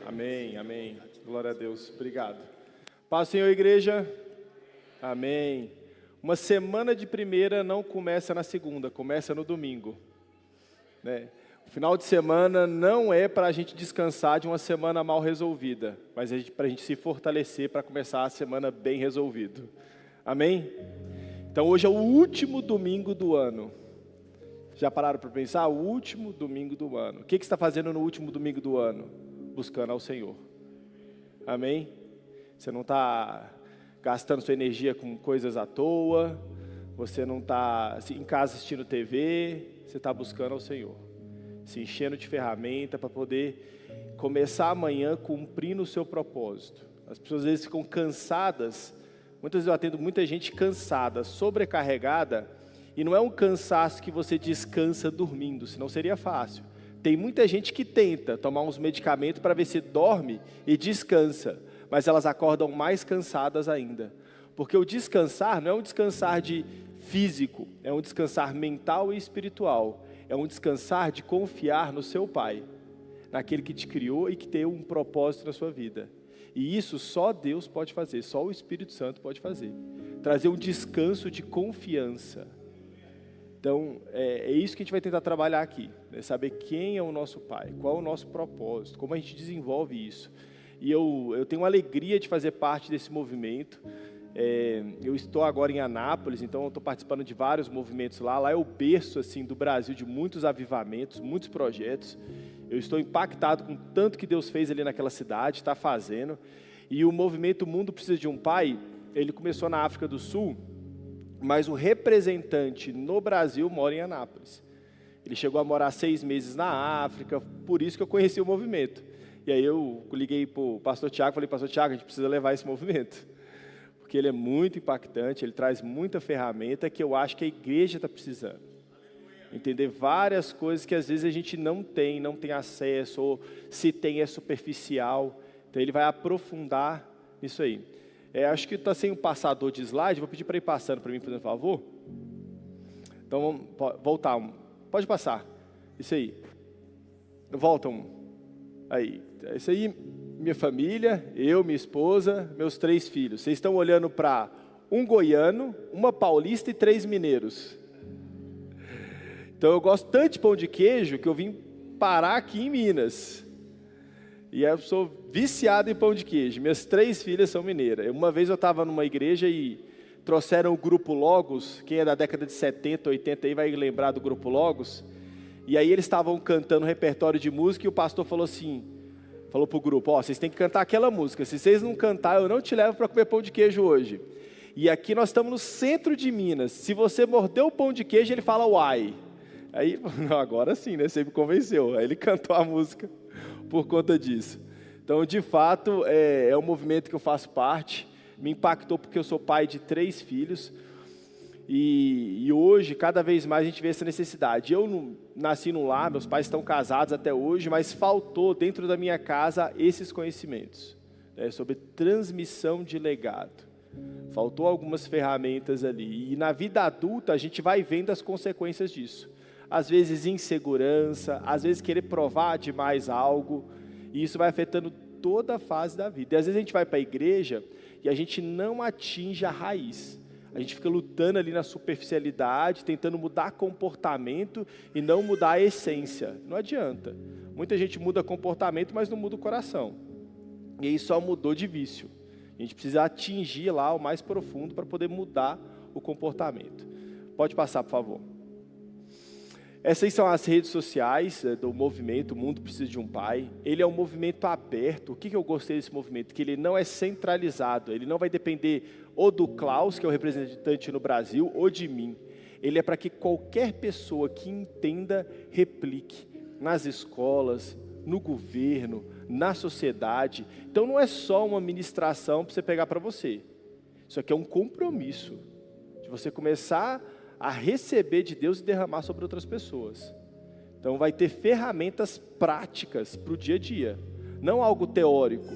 Amém, amém. Glória a Deus. Obrigado. Paz, Senhor, igreja. Amém. Uma semana de primeira não começa na segunda, começa no domingo, né? O final de semana não é para a gente descansar de uma semana mal resolvida, mas é para a gente se fortalecer para começar a semana bem resolvido. Amém? Então hoje é o último domingo do ano. Já pararam para pensar? O último domingo do ano. O que você está fazendo no último domingo do ano? Buscando ao Senhor. Amém? Você não está gastando sua energia com coisas à toa. Você não está em casa assistindo TV. Você está buscando ao Senhor. Se enchendo de ferramenta para poder começar amanhã cumprindo o seu propósito. As pessoas às vezes ficam cansadas. Muitas vezes eu atendo muita gente cansada, sobrecarregada. E não é um cansaço que você descansa dormindo, senão seria fácil. Tem muita gente que tenta tomar uns medicamentos para ver se dorme e descansa, mas elas acordam mais cansadas ainda. Porque o descansar não é um descansar de físico, é um descansar mental e espiritual. É um descansar de confiar no seu Pai, naquele que te criou e que tem um propósito na sua vida. E isso só Deus pode fazer, só o Espírito Santo pode fazer. Trazer um descanso de confiança. Então, é isso que a gente vai tentar trabalhar aqui, né? Saber quem é o nosso Pai, qual é o nosso propósito, como a gente desenvolve isso. E eu tenho a alegria de fazer parte desse movimento. Eu estou agora em Anápolis, então eu estou participando de vários movimentos lá. Lá é o berço assim, do Brasil de muitos avivamentos, muitos projetos. Eu estou impactado com o tanto que Deus fez ali naquela cidade, está fazendo. E o movimento Mundo Precisa de um Pai, ele começou na África do Sul, mas o representante no Brasil mora em Anápolis. Ele chegou a morar 6 meses na África, por isso que eu conheci o movimento. E aí eu liguei para o pastor Tiago e falei, pastor Tiago, a gente precisa levar esse movimento. Porque ele é muito impactante, ele traz muita ferramenta que eu acho que a igreja está precisando. Entender várias coisas que às vezes a gente não tem acesso, ou se tem é superficial. Então ele vai aprofundar nisso aí. Acho que está sem o passador de slide, vou pedir para ir passando para mim, por favor. Então vamos voltar. Pode passar. Isso aí. Volta um. Aí. Isso aí, minha família, eu, minha esposa, meus 3 filhos. Vocês estão olhando para um goiano, uma paulista e 3 mineiros. Então eu gosto tanto de pão de queijo que eu vim parar aqui em Minas. E eu sou viciado em pão de queijo. Minhas 3 filhas são mineiras. Uma vez eu estava numa igreja e trouxeram o Grupo Logos. Quem é da década de 70, 80 aí vai lembrar do Grupo Logos. E aí eles estavam cantando um repertório de música e o pastor falou assim, falou para o grupo, vocês têm que cantar aquela música. Se vocês não cantar, eu não te levo para comer pão de queijo hoje. E aqui nós estamos no centro de Minas. Se você morder o pão de queijo, ele fala uai. Aí, não, agora sim, né? Você me convenceu. Aí ele cantou a música por conta disso. Então, de fato, é um movimento que eu faço parte. Me impactou porque eu sou pai de 3 filhos. E hoje, cada vez mais, a gente vê essa necessidade. Eu não nasci num lar, meus pais estão casados até hoje, mas faltou dentro da minha casa esses conhecimentos, né, sobre transmissão de legado. Faltou algumas ferramentas ali. E na vida adulta, a gente vai vendo as consequências disso. Às vezes insegurança, às vezes querer provar demais algo, e isso vai afetando toda a fase da vida. E às vezes a gente vai para a igreja e a gente não atinge a raiz. A gente fica lutando ali na superficialidade, tentando mudar comportamento e não mudar a essência. Não adianta. Muita gente muda comportamento, mas não muda o coração. E aí só mudou de vício. A gente precisa atingir lá o mais profundo para poder mudar o comportamento. Pode passar, por favor. Essas são as redes sociais do movimento O Mundo Precisa de um Pai. Ele é um movimento aberto. O que eu gostei desse movimento? Que ele não é centralizado. Ele não vai depender ou do Klaus, que é o representante no Brasil, ou de mim. Ele é para que qualquer pessoa que entenda, replique nas escolas, no governo, na sociedade. Então não é só uma ministração para você pegar para você. Isso aqui é um compromisso de você começar a receber de Deus e derramar sobre outras pessoas. Então vai ter ferramentas práticas para o dia a dia, não algo teórico.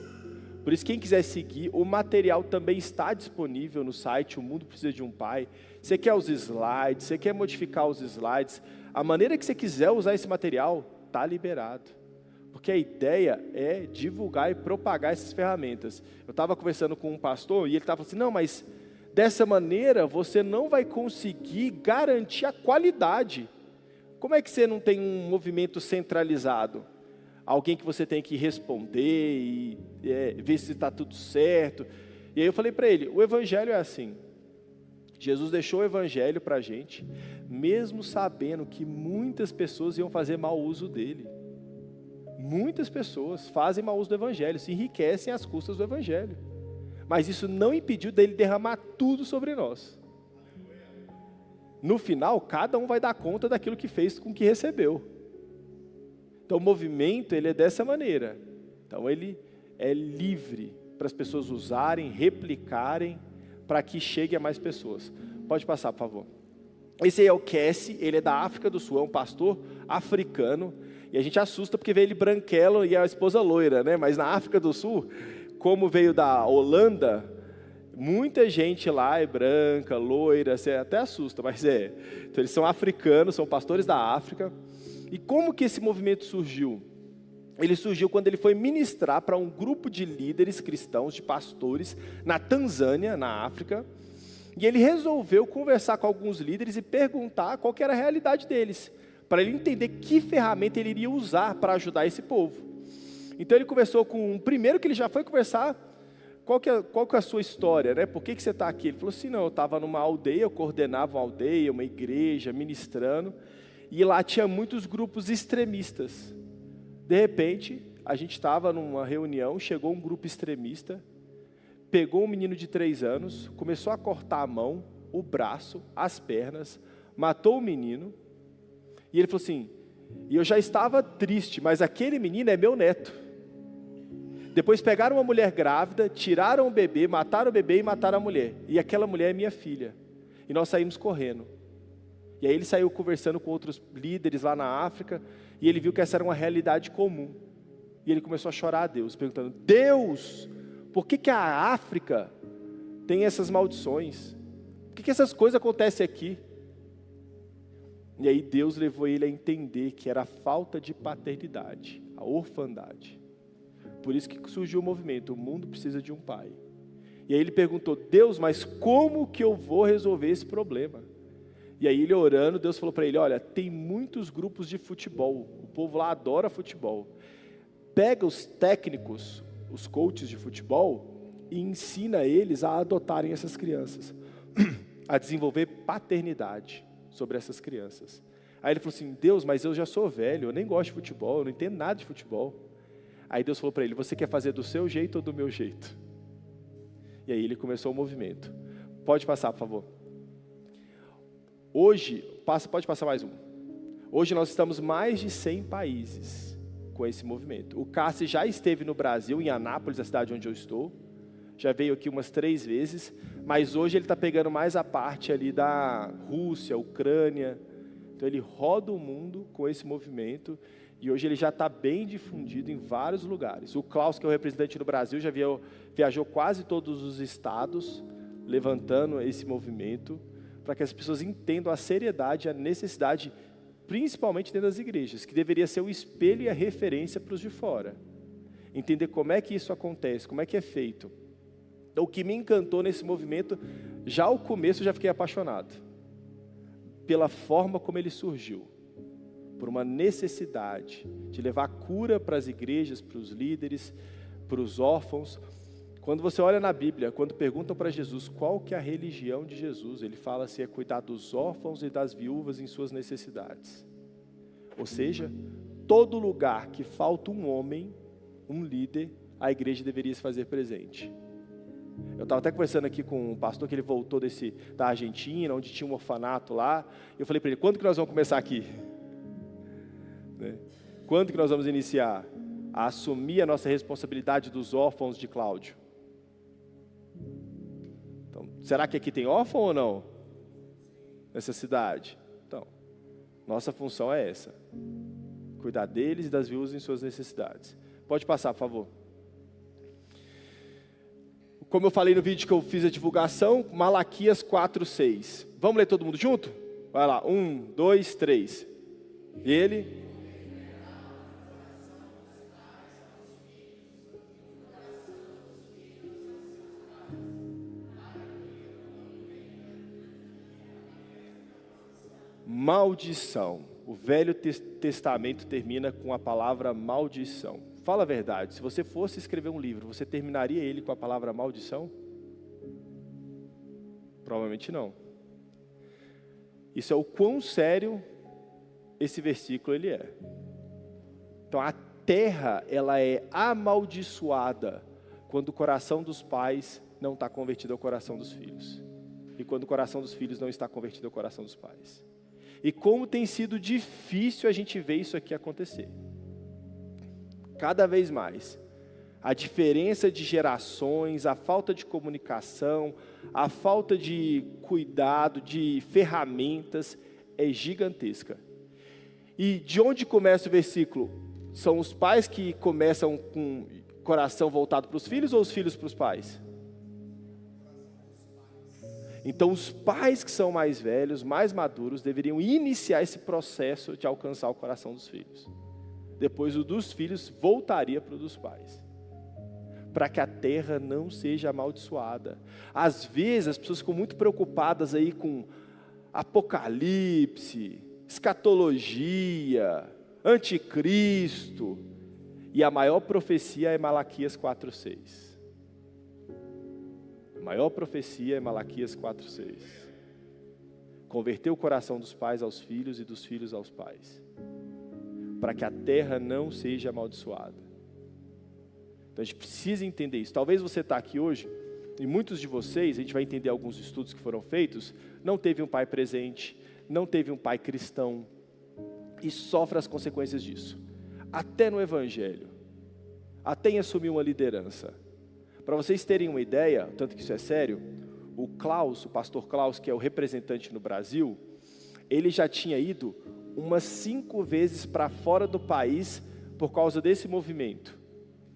Por isso, quem quiser seguir, o material também está disponível no site O Mundo Precisa de um Pai. Você quer os slides, você quer modificar os slides, a maneira que você quiser usar esse material, está liberado. Porque a ideia é divulgar e propagar essas ferramentas. Eu estava conversando com um pastor e ele estava assim, não, mas dessa maneira você não vai conseguir garantir a qualidade. Como é que você não tem um movimento centralizado? Alguém que você tem que responder e ver se está tudo certo. E aí eu falei para ele, o evangelho é assim. Jesus deixou o evangelho para a gente, mesmo sabendo que muitas pessoas iam fazer mau uso dele. Muitas pessoas fazem mau uso do evangelho, se enriquecem às custas do evangelho. Mas isso não impediu dele derramar tudo sobre nós. No final, cada um vai dar conta daquilo que fez com que recebeu. Então o movimento, ele é dessa maneira. Então ele é livre para as pessoas usarem, replicarem, para que chegue a mais pessoas. Pode passar, por favor. Esse aí é o Cassie, ele é da África do Sul, é um pastor africano. E a gente assusta porque veio ele branquelo e a esposa loira, né? Mas na África do Sul, como veio da Holanda, muita gente lá é branca, loira, você até assusta, mas é. Então eles são africanos, são pastores da África. E como que esse movimento surgiu? Ele surgiu quando ele foi ministrar para um grupo de líderes cristãos, de pastores, na Tanzânia, na África. E ele resolveu conversar com alguns líderes e perguntar qual que era a realidade deles, para ele entender que ferramenta ele iria usar para ajudar esse povo. Então ele conversou com um primeiro que ele já foi conversar, qual que é a sua história, né? Por que você está aqui? Ele falou assim, não, eu estava numa aldeia, eu coordenava uma aldeia, uma igreja, ministrando, e lá tinha muitos grupos extremistas. De repente, a gente estava numa reunião, chegou um grupo extremista, pegou um menino de 3 anos, começou a cortar a mão, o braço, as pernas, matou o menino, e ele falou assim, e eu já estava triste, mas aquele menino é meu neto. Depois pegaram uma mulher grávida, tiraram o bebê, mataram o bebê e mataram a mulher. E aquela mulher é minha filha. E nós saímos correndo. E aí ele saiu conversando com outros líderes lá na África, e ele viu que essa era uma realidade comum. E ele começou a chorar a Deus, perguntando, Deus, por que a África tem essas maldições? Por que essas coisas acontecem aqui? E aí Deus levou ele a entender que era a falta de paternidade, a orfandade. Por isso que surgiu o movimento, o mundo precisa de um pai. E aí ele perguntou, Deus, mas como que eu vou resolver esse problema? E aí ele orando, Deus falou para ele, olha, tem muitos grupos de futebol, o povo lá adora futebol. Pega os técnicos, os coaches de futebol, e ensina eles a adotarem essas crianças, a desenvolver paternidade sobre essas crianças. Aí ele falou assim, Deus, mas eu já sou velho, eu nem gosto de futebol, eu não entendo nada de futebol. Aí Deus falou para ele, você quer fazer do seu jeito ou do meu jeito? E aí ele começou o movimento. Pode passar, por favor. Hoje, pode passar mais um. Hoje nós estamos mais de 100 países com esse movimento. O Cassi já esteve no Brasil, em Anápolis, a cidade onde eu estou. Já veio aqui umas 3 vezes, mas hoje ele está pegando mais a parte ali da Rússia, Ucrânia. Então ele roda o mundo com esse movimento e hoje ele já está bem difundido em vários lugares. O Klaus, que é o representante do Brasil, já viajou quase todos os estados, levantando esse movimento, para que as pessoas entendam a seriedade e a necessidade, principalmente dentro das igrejas, que deveria ser o espelho e a referência para os de fora. Entender como é que isso acontece, como é que é feito. Então, o que me encantou nesse movimento, já ao começo eu já fiquei apaixonado, pela forma como ele surgiu, por uma necessidade de levar cura para as igrejas, para os líderes, para os órfãos. Quando você olha na Bíblia, quando perguntam para Jesus qual que é a religião de Jesus, ele fala assim, é cuidar dos órfãos e das viúvas em suas necessidades. Ou seja, todo lugar que falta um homem, um líder, a igreja deveria se fazer presente. Eu estava até conversando aqui com um pastor que ele voltou da Argentina, onde tinha um orfanato lá. Eu falei para ele, quando que nós vamos começar aqui? Né? Quando que nós vamos iniciar a assumir a nossa responsabilidade dos órfãos de Cláudio? Então, será que aqui tem órfão ou não? Nessa cidade? Então, nossa função é essa. Cuidar deles e das viúvas em suas necessidades. Pode passar, por favor. Como eu falei no vídeo que eu fiz a divulgação, Malaquias 4:6. Vamos ler todo mundo junto? Vai lá, 1, 2, 3. Ele... maldição. O Velho Testamento termina com a palavra maldição. Fala a verdade, se você fosse escrever um livro, você terminaria ele com a palavra maldição? Provavelmente não. Isso é o quão sério esse versículo ele é. Então a terra, ela é amaldiçoada quando o coração dos pais não está convertido ao coração dos filhos. E quando o coração dos filhos não está convertido ao coração dos pais. E como tem sido difícil a gente ver isso aqui acontecer. Cada vez mais. A diferença de gerações, a falta de comunicação, a falta de cuidado, de ferramentas é gigantesca. E de onde começa o versículo? São os pais que começam com o coração voltado para os filhos ou os filhos para os pais? Então, os pais que são mais velhos, mais maduros, deveriam iniciar esse processo de alcançar o coração dos filhos. Depois, o dos filhos voltaria para o dos pais. Para que a terra não seja amaldiçoada. Às vezes, as pessoas ficam muito preocupadas aí com Apocalipse, escatologia, anticristo. E a maior profecia é Malaquias 4:6. A maior profecia é Malaquias 4:6. Converter o coração dos pais aos filhos e dos filhos aos pais. Para que a terra não seja amaldiçoada. Então a gente precisa entender isso. Talvez você está aqui hoje, e muitos de vocês, a gente vai entender alguns estudos que foram feitos, não teve um pai presente, não teve um pai cristão, e sofre as consequências disso. Até no Evangelho. Até em assumir uma liderança. Para vocês terem uma ideia, tanto que isso é sério, o pastor Klaus, que é o representante no Brasil, ele já tinha ido umas 5 vezes para fora do país por causa desse movimento.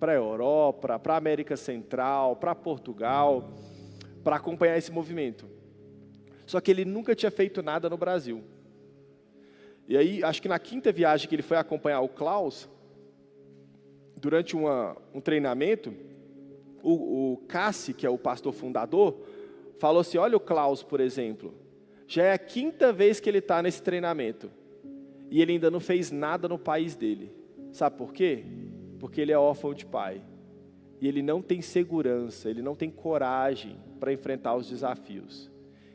Para a Europa, para a América Central, para Portugal, para acompanhar esse movimento. Só que ele nunca tinha feito nada no Brasil. E aí, acho que na 5ª viagem que ele foi acompanhar o Klaus, durante um treinamento, o Cassi, que é o pastor fundador, falou assim, olha o Klaus, por exemplo, já é a 5ª vez que ele está nesse treinamento, e ele ainda não fez nada no país dele. Sabe por quê? Porque ele é órfão de pai, e ele não tem segurança, ele não tem coragem para enfrentar os desafios.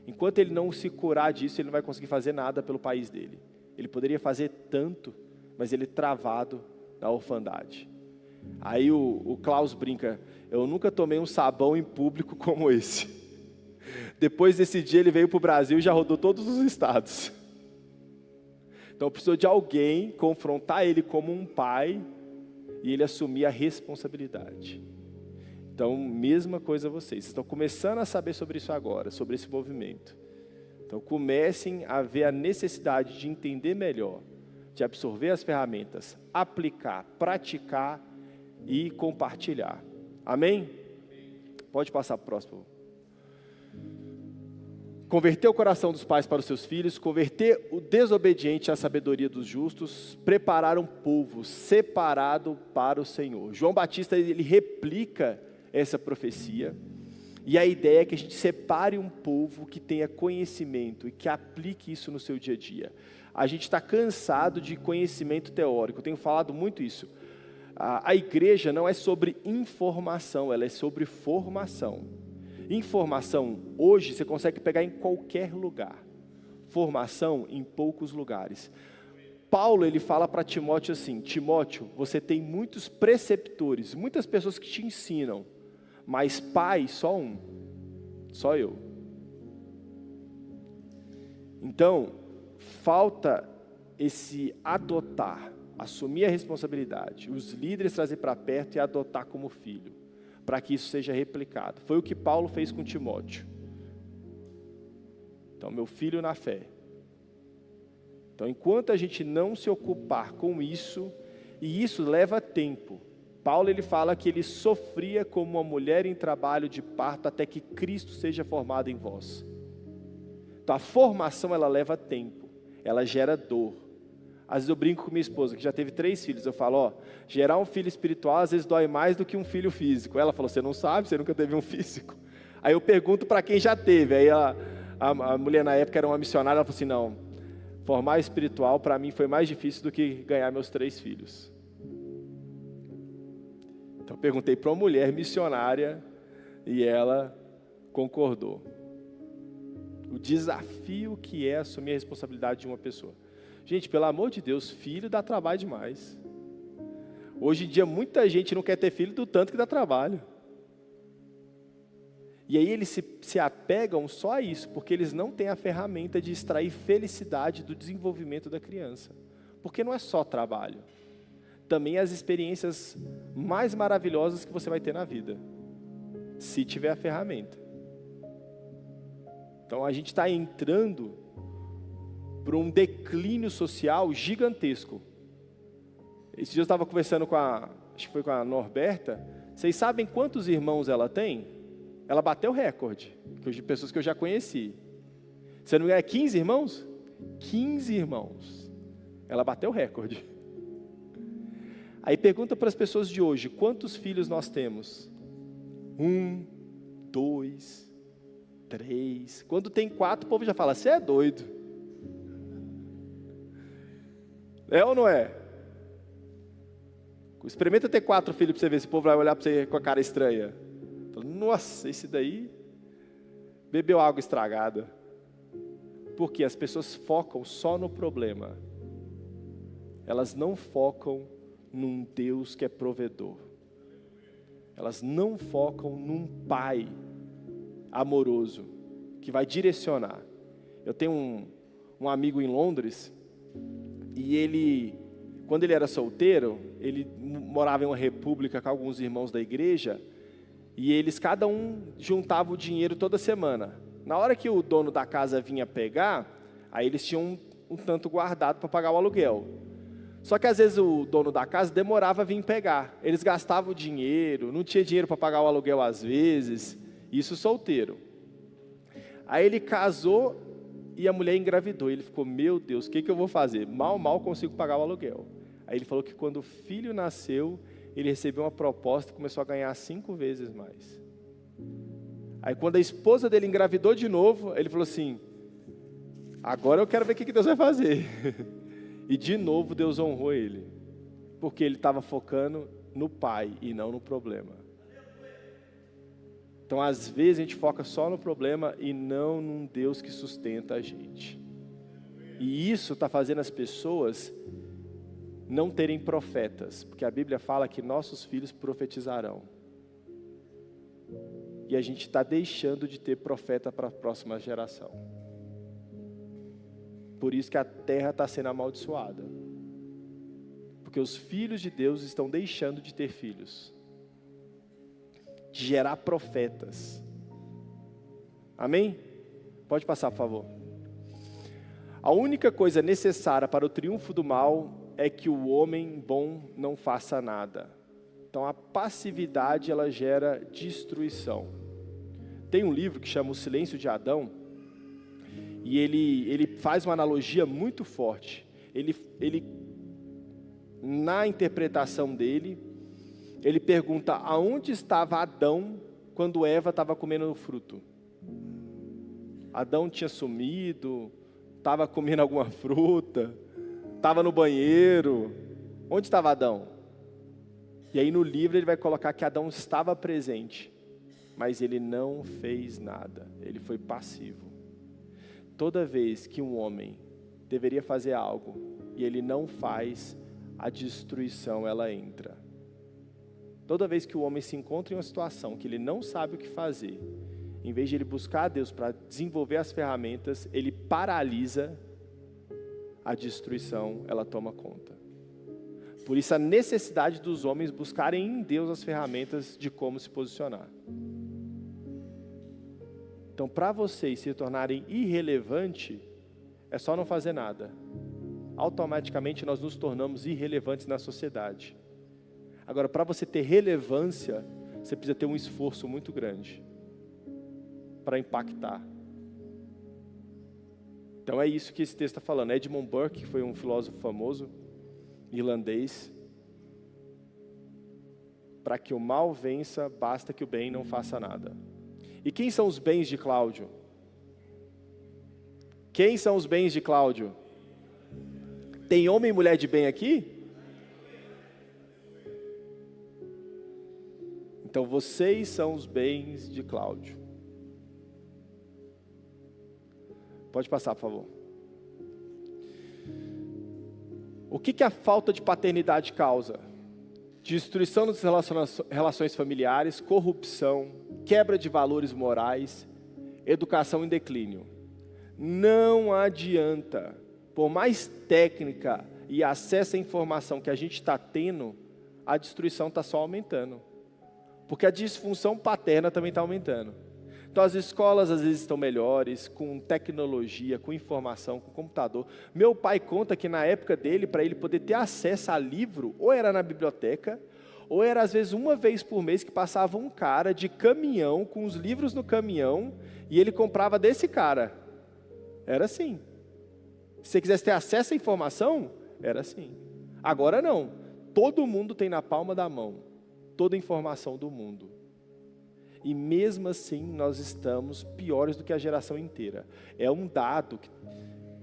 Enquanto ele não se curar disso, ele não vai conseguir fazer nada pelo país dele. Ele poderia fazer tanto, mas ele travado na orfandade. Aí o Klaus brinca, eu nunca tomei um sabão em público como esse. Depois desse dia ele veio para o Brasil e já rodou todos os estados. Então precisou de alguém confrontar ele como um pai e ele assumir a responsabilidade. Então, mesma coisa vocês estão começando a saber sobre isso agora, sobre esse movimento. Então comecem a ver a necessidade de entender melhor, de absorver as ferramentas, aplicar, praticar e compartilhar. Amém? Pode passar para o próximo. Converter o coração dos pais para os seus filhos, converter o desobediente à sabedoria dos justos, preparar um povo separado para o Senhor. João Batista, ele replica essa profecia, e a ideia é que a gente separe um povo que tenha conhecimento e que aplique isso no seu dia a dia. A gente está cansado de conhecimento teórico, eu tenho falado muito isso. A igreja não é sobre informação, ela é sobre formação. Informação, hoje, você consegue pegar em qualquer lugar. Formação, em poucos lugares. Paulo, ele fala para Timóteo assim, Timóteo, você tem muitos preceptores, muitas pessoas que te ensinam, mas pai, só um, só eu. Então, falta esse adotar, assumir a responsabilidade, os líderes trazer para perto e adotar como filho, para que isso seja replicado. Foi o que Paulo fez com Timóteo. Então, meu filho na fé. Então, enquanto a gente não se ocupar com isso, e isso leva tempo. Paulo, ele fala que ele sofria como uma mulher em trabalho de parto até que Cristo seja formado em vós. Então, a formação, ela leva tempo, ela gera dor. Às vezes eu brinco com minha esposa, que já teve 3 filhos, eu falo, gerar um filho espiritual às vezes dói mais do que um filho físico. Ela falou, você não sabe, você nunca teve um físico. Aí eu pergunto para quem já teve, aí a mulher na época era uma missionária, ela falou assim, não, formar espiritual para mim foi mais difícil do que ganhar meus 3 filhos. Então eu perguntei para uma mulher missionária e ela concordou. O desafio que é assumir a responsabilidade de uma pessoa. Gente, pelo amor de Deus, filho dá trabalho demais. Hoje em dia muita gente não quer ter filho do tanto que dá trabalho. E aí eles se apegam só a isso, porque eles não têm a ferramenta de extrair felicidade do desenvolvimento da criança. Porque não é só trabalho. Também as experiências mais maravilhosas que você vai ter na vida, se tiver a ferramenta. Então a gente está entrando para um declínio social gigantesco. Esse dia eu estava conversando acho que foi com a Norberta. Vocês sabem quantos irmãos ela tem? Ela bateu o recorde, de pessoas que eu já conheci. Se não me engano, é 15 irmãos? 15 irmãos. Ela bateu o recorde. Aí pergunta para as pessoas de hoje, quantos filhos nós temos? 1, 2, 3. Quando tem 4, o povo já fala, você é doido. É ou não é? Experimenta ter 4 filhos para você ver se o povo vai olhar para você com a cara estranha. Nossa, esse daí bebeu água estragada. Porque as pessoas focam só no problema. Elas não focam num Deus que é provedor. Elas não focam num Pai amoroso que vai direcionar. Eu tenho um amigo em Londres e quando ele era solteiro, ele morava em uma república com alguns irmãos da igreja e eles, cada um, juntava o dinheiro toda semana. Na hora que o dono da casa vinha pegar, aí eles tinham um tanto guardado para pagar o aluguel. Só que às vezes o dono da casa demorava a vir pegar. Eles gastavam o dinheiro, não tinha dinheiro para pagar o aluguel às vezes, isso solteiro. Aí ele casou e a mulher engravidou. Ele ficou, meu Deus, o que eu vou fazer? Mal consigo pagar o aluguel. Aí ele falou que quando o filho nasceu, ele recebeu uma proposta e começou a ganhar 5 vezes mais. Aí quando a esposa dele engravidou de novo, ele falou assim, agora eu quero ver o que Deus vai fazer. E de novo Deus honrou ele, porque ele estava focando no Pai e não no problema. Então às vezes a gente foca só no problema e não num Deus que sustenta a gente. E isso está fazendo as pessoas não terem profetas, porque a Bíblia fala que nossos filhos profetizarão. E a gente está deixando de ter profeta para a próxima geração. Por isso que a terra está sendo amaldiçoada. Porque os filhos de Deus estão deixando de ter filhos. De gerar profetas. Amém? Pode passar, por favor. A única coisa necessária para o triunfo do mal é que o homem bom não faça nada. Então a passividade ela gera destruição. Tem um livro que chama O Silêncio de Adão. E ele faz uma analogia muito forte. Ele, na interpretação dele, ele pergunta aonde estava Adão quando Eva estava comendo o fruto. Adão tinha sumido, estava comendo alguma fruta, estava no banheiro. Onde estava Adão? E aí no livro ele vai colocar que Adão estava presente, mas ele não fez nada, ele foi passivo. Toda vez que um homem deveria fazer algo e ele não faz, a destruição ela entra. Toda vez que o homem se encontra em uma situação que ele não sabe o que fazer, em vez de ele buscar a Deus para desenvolver as ferramentas, ele paralisa, a destruição ela toma conta. Por isso a necessidade dos homens buscarem em Deus as ferramentas de como se posicionar. Então, para vocês se tornarem irrelevantes, é só não fazer nada. Automaticamente nós nos tornamos irrelevantes na sociedade. Agora, para você ter relevância, você precisa ter um esforço muito grande para impactar. Então é isso que esse texto está falando. Edmund Burke, que foi um filósofo famoso, irlandês, para que o mal vença, basta que o bem não faça nada. E quem são os bens de Cláudio? Quem são os bens de Cláudio? Tem homem e mulher de bem aqui? Então vocês são os bens de Cláudio. Pode passar, por favor. O que a falta de paternidade causa? Destruição das relações familiares, corrupção, quebra de valores morais, educação em declínio. Não adianta, por mais técnica e acesso à informação que a gente está tendo, a destruição está só aumentando. Porque a disfunção paterna também está aumentando. Então as escolas às vezes estão melhores, com tecnologia, com informação, com computador. Meu pai conta que na época dele, para ele poder ter acesso a livro, ou era na biblioteca, ou era às vezes uma vez por mês que passava um cara de caminhão, com os livros no caminhão, e ele comprava desse cara. Era assim. Se você quisesse ter acesso à informação, era assim. Agora não. Todo mundo tem na palma da mão toda a informação do mundo. E mesmo assim, nós estamos piores do que a geração inteira. É um dado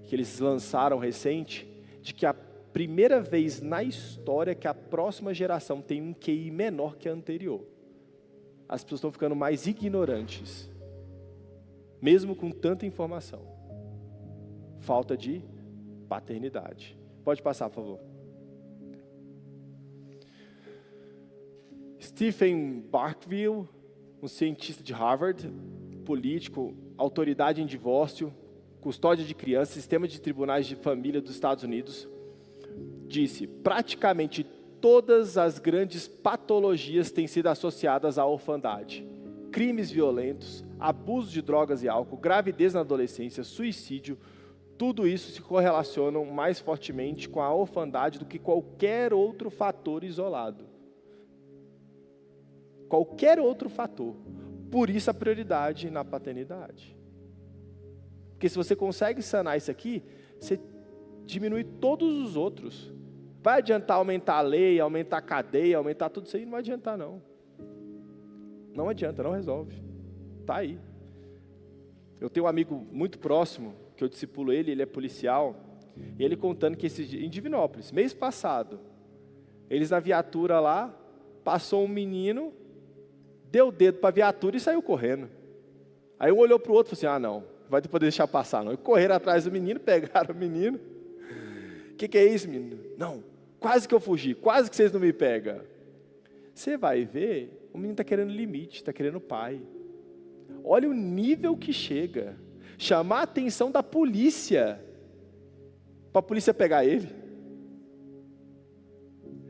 que eles lançaram recente, de que a primeira vez na história que a próxima geração tem um QI menor que a anterior. As pessoas estão ficando mais ignorantes, mesmo com tanta informação. Falta de paternidade. Pode passar, por favor. Stephen Barkville, um cientista de Harvard, político, autoridade em divórcio, custódia de crianças, sistema de tribunais de família dos Estados Unidos, disse: praticamente todas as grandes patologias têm sido associadas à orfandade. Crimes violentos, abuso de drogas e álcool, gravidez na adolescência, suicídio, tudo isso se correlacionam mais fortemente com a orfandade do que qualquer outro fator isolado. Qualquer outro fator. Por isso a prioridade na paternidade. Porque se você consegue sanar isso aqui, você diminui todos os outros. Vai adiantar aumentar a lei, aumentar a cadeia, aumentar tudo isso aí? Não vai adiantar, não. Não adianta, não resolve. Está aí. Eu tenho um amigo muito próximo, que eu discipulo ele é policial, e ele contando que em Divinópolis, mês passado, eles na viatura lá, passou um menino, deu o dedo para a viatura e saiu correndo. Aí um olhou para o outro e falou assim: ah, não vai poder deixar passar não. E correram atrás do menino, pegaram o menino. O que é isso, menino? Não, quase que eu fugi, quase que vocês não me pegam. Você vai ver, o menino está querendo limite, está querendo pai. Olha o nível que chega. Chamar a atenção da polícia, para a polícia pegar ele.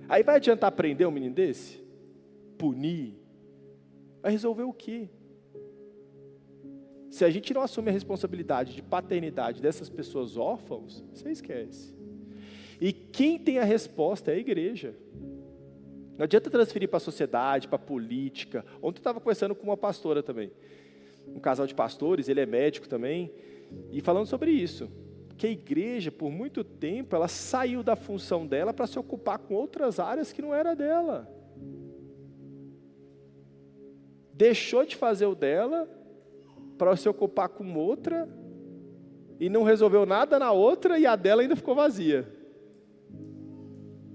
Aí vai adiantar prender um menino desse? Punir? Vai resolver o quê? Se a gente não assume a responsabilidade de paternidade dessas pessoas órfãos, você esquece. E quem tem a resposta é a igreja. Não adianta transferir para a sociedade, para a política. Ontem eu estava conversando com uma pastora também. Um casal de pastores, ele é médico também. E falando sobre isso. Que a igreja, por muito tempo, ela saiu da função dela para se ocupar com outras áreas que não era dela. Deixou de fazer o dela para se ocupar com outra e não resolveu nada na outra e a dela ainda ficou vazia.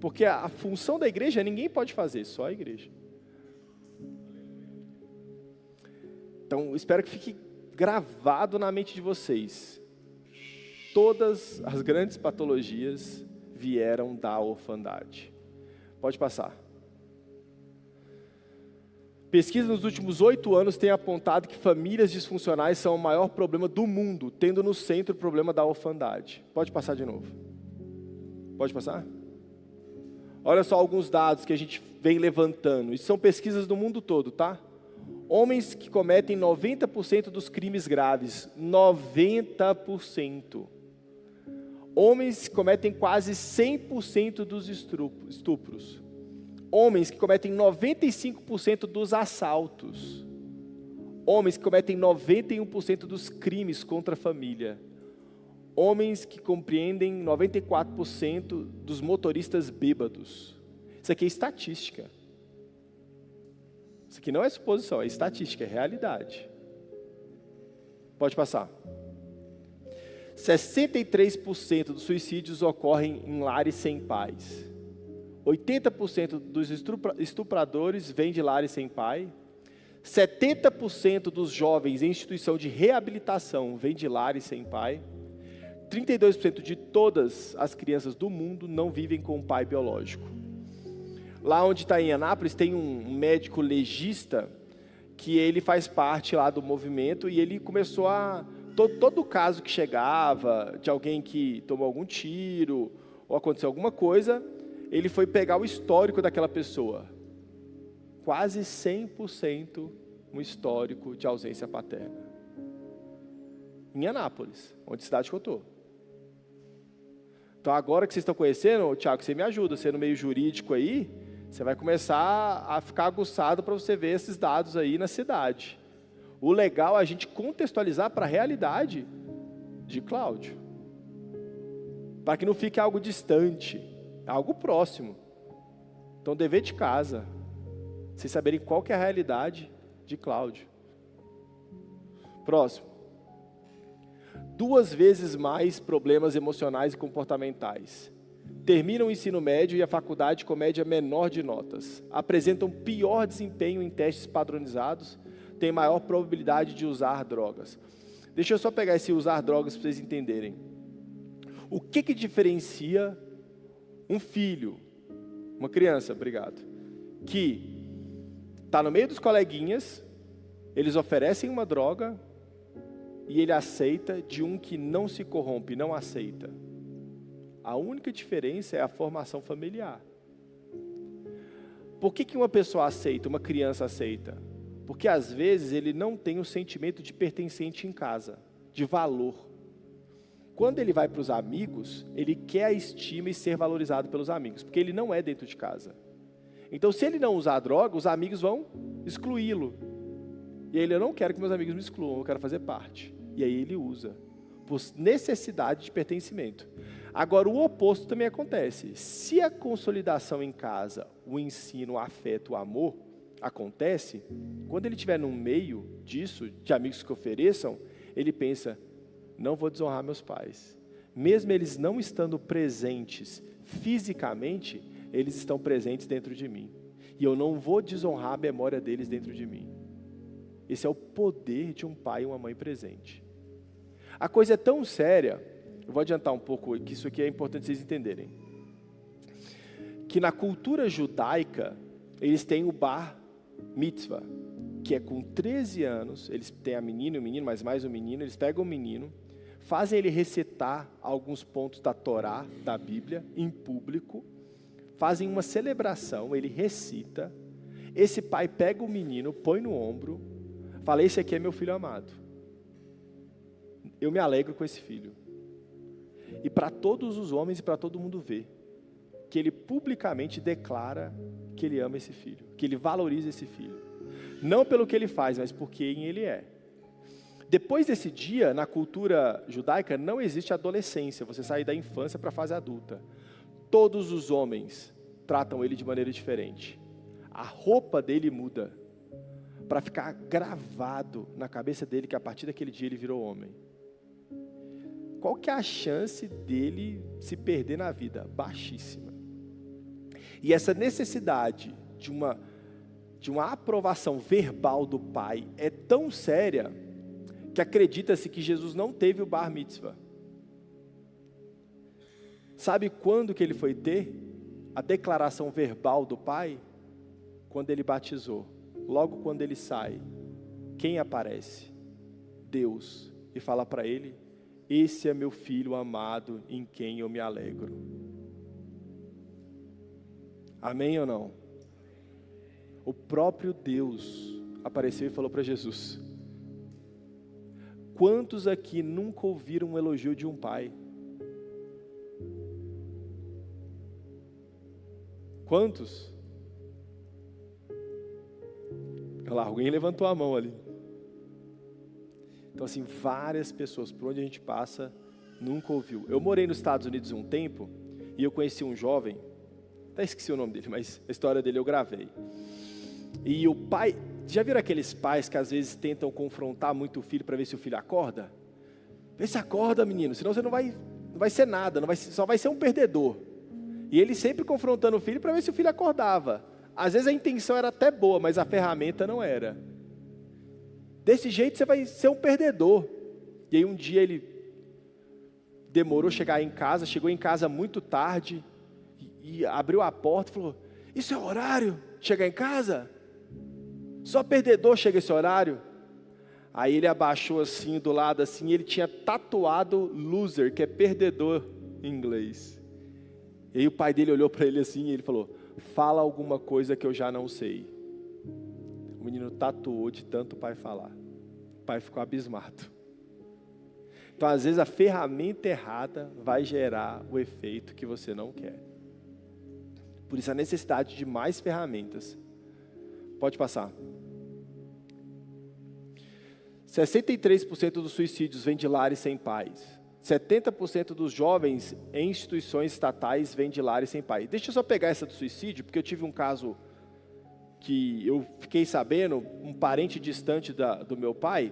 Porque a função da igreja ninguém pode fazer, só a igreja. Então, espero que fique gravado na mente de vocês. Todas as grandes patologias vieram da orfandade. Pode passar. Pesquisas nos últimos 8 anos têm apontado que famílias disfuncionais são o maior problema do mundo, tendo no centro o problema da orfandade. Pode passar de novo. Pode passar? Olha só alguns dados que a gente vem levantando. Isso são pesquisas do mundo todo, tá? Homens que cometem 90% dos crimes graves. 90%. Homens que cometem quase 100% dos estupros. Homens que cometem 95% dos assaltos. Homens que cometem 91% dos crimes contra a família. Homens que compreendem 94% dos motoristas bêbados. Isso aqui é estatística. Isso aqui não é suposição, é estatística, é realidade. Pode passar. 63% dos suicídios ocorrem em lares sem pais. 80% dos estupradores vêm de lares sem pai. 70% dos jovens em instituição de reabilitação vêm de lares sem pai. 32% de todas as crianças do mundo não vivem com um pai biológico. Lá onde está em Anápolis, tem um médico legista que ele faz parte lá do movimento e ele começou a... Todo caso que chegava de alguém que tomou algum tiro ou aconteceu alguma coisa, ele foi pegar o histórico daquela pessoa. Quase 100% um histórico de ausência paterna. Em Anápolis, onde cidade que eu estou. Então agora que vocês estão conhecendo, Tiago, você me ajuda, você no meio jurídico aí, você vai começar a ficar aguçado para você ver esses dados aí na cidade. O legal é a gente contextualizar para a realidade de Cláudio. Para que não fique algo distante, algo próximo. Então, dever de casa, vocês saberem qual que é a realidade de Cláudio. Próximo. 2 vezes mais problemas emocionais e comportamentais. Terminam o ensino médio e a faculdade com média menor de notas. Apresentam pior desempenho em testes padronizados. Têm maior probabilidade de usar drogas. Deixa eu só pegar esse usar drogas para vocês entenderem. O que diferencia um filho, uma criança, obrigado, que está no meio dos coleguinhas, eles oferecem uma droga e ele aceita, de um que não se corrompe, não aceita? A única diferença é a formação familiar. Por que uma pessoa aceita, uma criança aceita? Porque às vezes ele não tem o sentimento de pertencente em casa, de valor. Quando ele vai para os amigos, ele quer a estima e ser valorizado pelos amigos, porque ele não é dentro de casa. Então, se ele não usar droga, os amigos vão excluí-lo. E aí ele, eu não quero que meus amigos me excluam, eu quero fazer parte. E aí ele usa, por necessidade de pertencimento. Agora, o oposto também acontece. Se a consolidação em casa, o ensino, o afeto, o amor, acontece, quando ele estiver no meio disso, de amigos que ofereçam, ele pensa, não vou desonrar meus pais. Mesmo eles não estando presentes fisicamente, eles estão presentes dentro de mim. E eu não vou desonrar a memória deles dentro de mim. Esse é o poder de um pai e uma mãe presente. A coisa é tão séria, eu vou adiantar um pouco, que isso aqui é importante vocês entenderem, que na cultura judaica, eles têm o bar mitzvah, que é com 13 anos, eles têm a menina e o menino, mas mais o menino, eles pegam o menino, fazem ele recitar alguns pontos da Torá, da Bíblia, em público, fazem uma celebração, ele recita, esse pai pega o menino, põe no ombro, fala, esse aqui é meu filho amado. Eu me alegro com esse filho. E para todos os homens e para todo mundo ver, que ele publicamente declara que ele ama esse filho, que ele valoriza esse filho. Não pelo que ele faz, mas por quem ele é. Depois desse dia, na cultura judaica, não existe adolescência, você sai da infância para a fase adulta. Todos os homens tratam ele de maneira diferente. A roupa dele muda, para ficar gravado na cabeça dele que a partir daquele dia ele virou homem. Qual que é a chance dele se perder na vida? Baixíssima. E essa necessidade de uma aprovação verbal do pai é tão séria que acredita-se que Jesus não teve o bar mitzvah. Sabe quando que ele foi ter a declaração verbal do pai? Quando ele batizou. Logo quando ele sai, quem aparece? Deus. E fala para ele, esse é meu filho amado em quem eu me alegro. Amém ou não? O próprio Deus apareceu e falou para Jesus. Quantos aqui nunca ouviram um elogio de um pai? Quantos? Olha lá, alguém levantou a mão ali. Então assim, várias pessoas, por onde a gente passa, nunca ouviu. Eu morei nos Estados Unidos um tempo, e eu conheci um jovem, até esqueci o nome dele, mas a história dele eu gravei. E o pai, já viram aqueles pais que às vezes tentam confrontar muito o filho para ver se o filho acorda? Vê se acorda, menino, senão você não vai ser nada, só vai ser um perdedor. E ele sempre confrontando o filho para ver se o filho acordava. Às vezes a intenção era até boa, mas a ferramenta não era. Desse jeito você vai ser um perdedor. E aí um dia ele demorou a chegar em casa, chegou em casa muito tarde, e abriu a porta e falou, isso é horário de chegar em casa? Só perdedor chega esse horário? Aí ele abaixou assim, do lado assim, ele tinha tatuado loser, que é perdedor em inglês. E aí o pai dele olhou para ele assim e ele falou, fala alguma coisa que eu já não sei. O menino tatuou de tanto o pai falar. O pai ficou abismado. Então às vezes a ferramenta errada vai gerar o efeito que você não quer. Por isso a necessidade de mais ferramentas. Pode passar. 63% dos suicídios vêm de lares sem pais. 70% dos jovens em instituições estatais vêm de lares sem pai. Deixa eu só pegar essa do suicídio, porque eu tive um caso que eu fiquei sabendo, um parente distante do meu pai,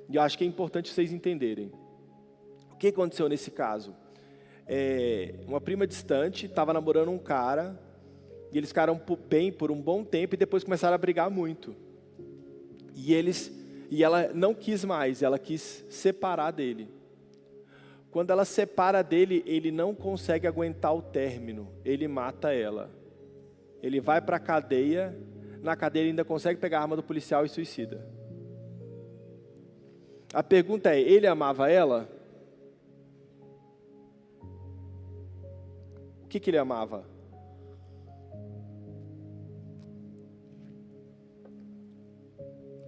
e eu acho que é importante vocês entenderem. O que aconteceu nesse caso? Uma prima distante estava namorando um cara, e eles ficaram bem por um bom tempo, e depois começaram a brigar muito. E ela não quis mais, ela quis separar dele. Quando ela separa dele, ele não consegue aguentar o término, ele mata ela. Ele vai para a cadeia, na cadeia ele ainda consegue pegar a arma do policial e suicida. A pergunta é, ele amava ela? O que ele amava?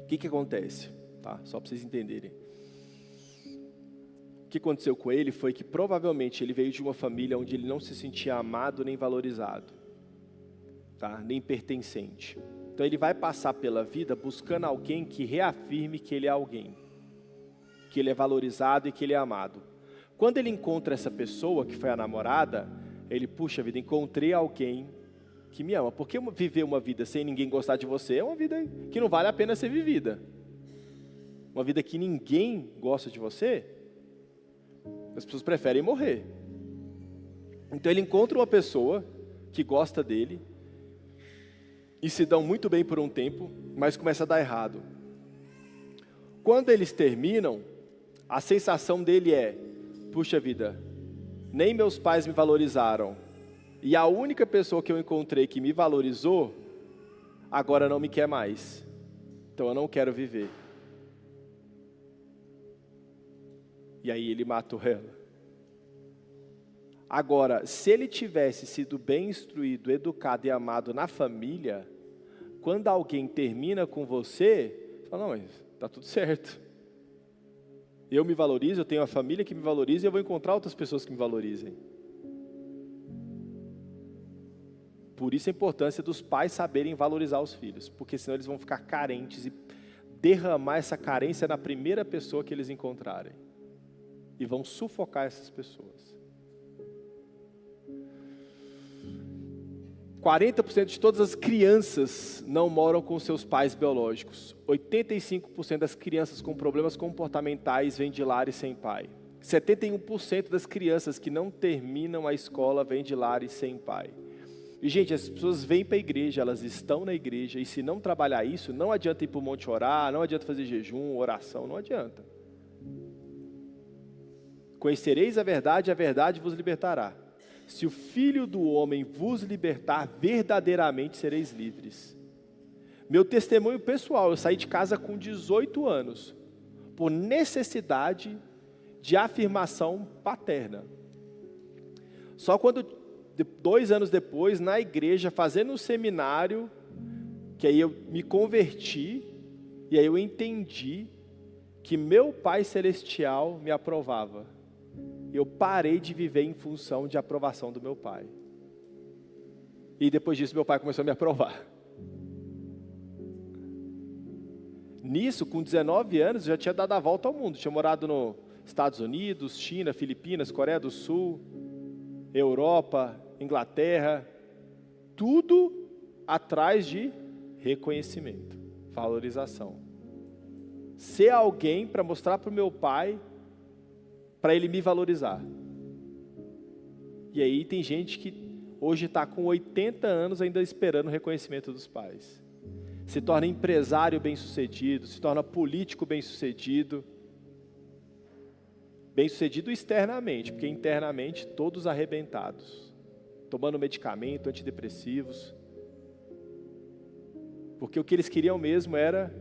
O que acontece? Tá? Só para vocês entenderem. O que aconteceu com ele foi que provavelmente ele veio de uma família onde ele não se sentia amado nem valorizado, tá? Nem pertencente. Então ele vai passar pela vida buscando alguém que reafirme que ele é alguém, que ele é valorizado e que ele é amado. Quando ele encontra essa pessoa, que foi a namorada, ele, puxa vida, encontrei alguém que me ama. Porque viver uma vida sem ninguém gostar de você é uma vida que não vale a pena ser vivida. Uma vida que ninguém gosta de você, as pessoas preferem morrer. Então ele encontra uma pessoa que gosta dele, e se dão muito bem por um tempo, mas começa a dar errado. Quando eles terminam, a sensação dele é, puxa vida, nem meus pais me valorizaram, e a única pessoa que eu encontrei que me valorizou, agora não me quer mais, então eu não quero viver. E aí ele matou ela. Agora, se ele tivesse sido bem instruído, educado e amado na família, quando alguém termina com você, você fala, não, mas está tudo certo. Eu me valorizo, eu tenho uma família que me valoriza e eu vou encontrar outras pessoas que me valorizem. Por isso a importância dos pais saberem valorizar os filhos, porque senão eles vão ficar carentes e derramar essa carência na primeira pessoa que eles encontrarem. E vão sufocar essas pessoas. 40% de todas as crianças não moram com seus pais biológicos. 85% das crianças com problemas comportamentais vêm de lares sem pai. 71% das crianças que não terminam a escola vêm de lares sem pai. E, gente, as pessoas vêm para a igreja, elas estão na igreja, e se não trabalhar isso, não adianta ir para o monte orar, não adianta fazer jejum, oração, não adianta. Conhecereis a verdade vos libertará. Se o Filho do Homem vos libertar, verdadeiramente sereis livres. Meu testemunho pessoal, eu saí de casa com 18 anos, por necessidade de afirmação paterna. Só quando, 2 anos depois, na igreja, fazendo um seminário, que aí eu me converti, e aí eu entendi que meu Pai Celestial me aprovava. Eu parei de viver em função de aprovação do meu pai. E depois disso, meu pai começou a me aprovar. Nisso, com 19 anos, eu já tinha dado a volta ao mundo. Tinha morado nos Estados Unidos, China, Filipinas, Coreia do Sul, Europa, Inglaterra. Tudo atrás de reconhecimento, valorização. Ser alguém para mostrar para o meu pai para ele me valorizar. E aí tem gente que hoje está com 80 anos ainda esperando o reconhecimento dos pais. Se torna empresário bem-sucedido, se torna político bem-sucedido. Bem-sucedido externamente, porque internamente todos arrebentados, tomando medicamento, antidepressivos. Porque o que eles queriam mesmo era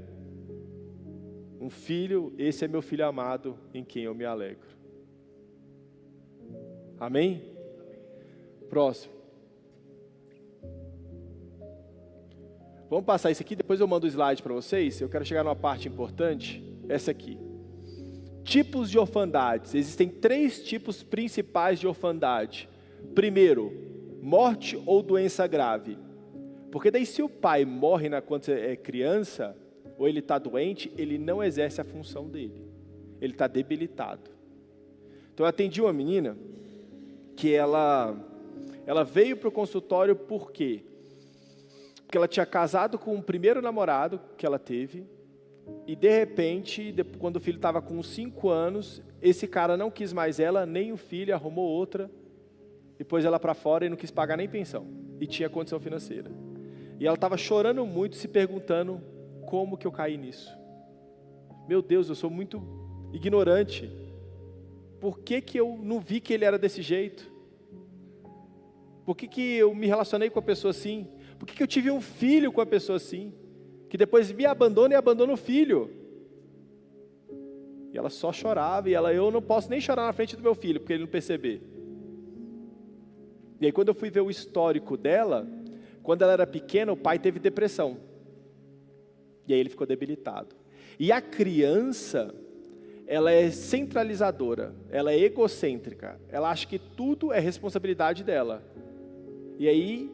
um filho, esse é meu filho amado, em quem eu me alegro. Amém? Próximo. Vamos passar isso aqui, depois eu mando o slide para vocês. Eu quero chegar numa parte importante, essa aqui. Tipos de orfandades. Existem 3 tipos principais de orfandade. Primeiro, morte ou doença grave. Porque daí se o pai morre quando você é criança, ou ele está doente, ele não exerce a função dele. Ele está debilitado. Então eu atendi uma menina que ela veio para o consultório por quê? Porque ela tinha casado com o primeiro namorado que ela teve, e de repente, quando o filho estava com uns 5 anos, esse cara não quis mais ela, nem o filho, arrumou outra, e pôs ela para fora e não quis pagar nem pensão, e tinha condição financeira. E ela estava chorando muito, se perguntando, como que eu caí nisso? Meu Deus, eu sou muito ignorante. Por que que eu não vi que ele era desse jeito? Por que que eu me relacionei com a pessoa assim? Por que que eu tive um filho com a pessoa assim? Que depois me abandona e abandona o filho. E ela só chorava, e eu não posso nem chorar na frente do meu filho, porque ele não perceber. E aí quando eu fui ver o histórico dela, quando ela era pequena, o pai teve depressão. E aí ele ficou debilitado. E a criança, ela é centralizadora, ela é egocêntrica, ela acha que tudo é responsabilidade dela. E aí,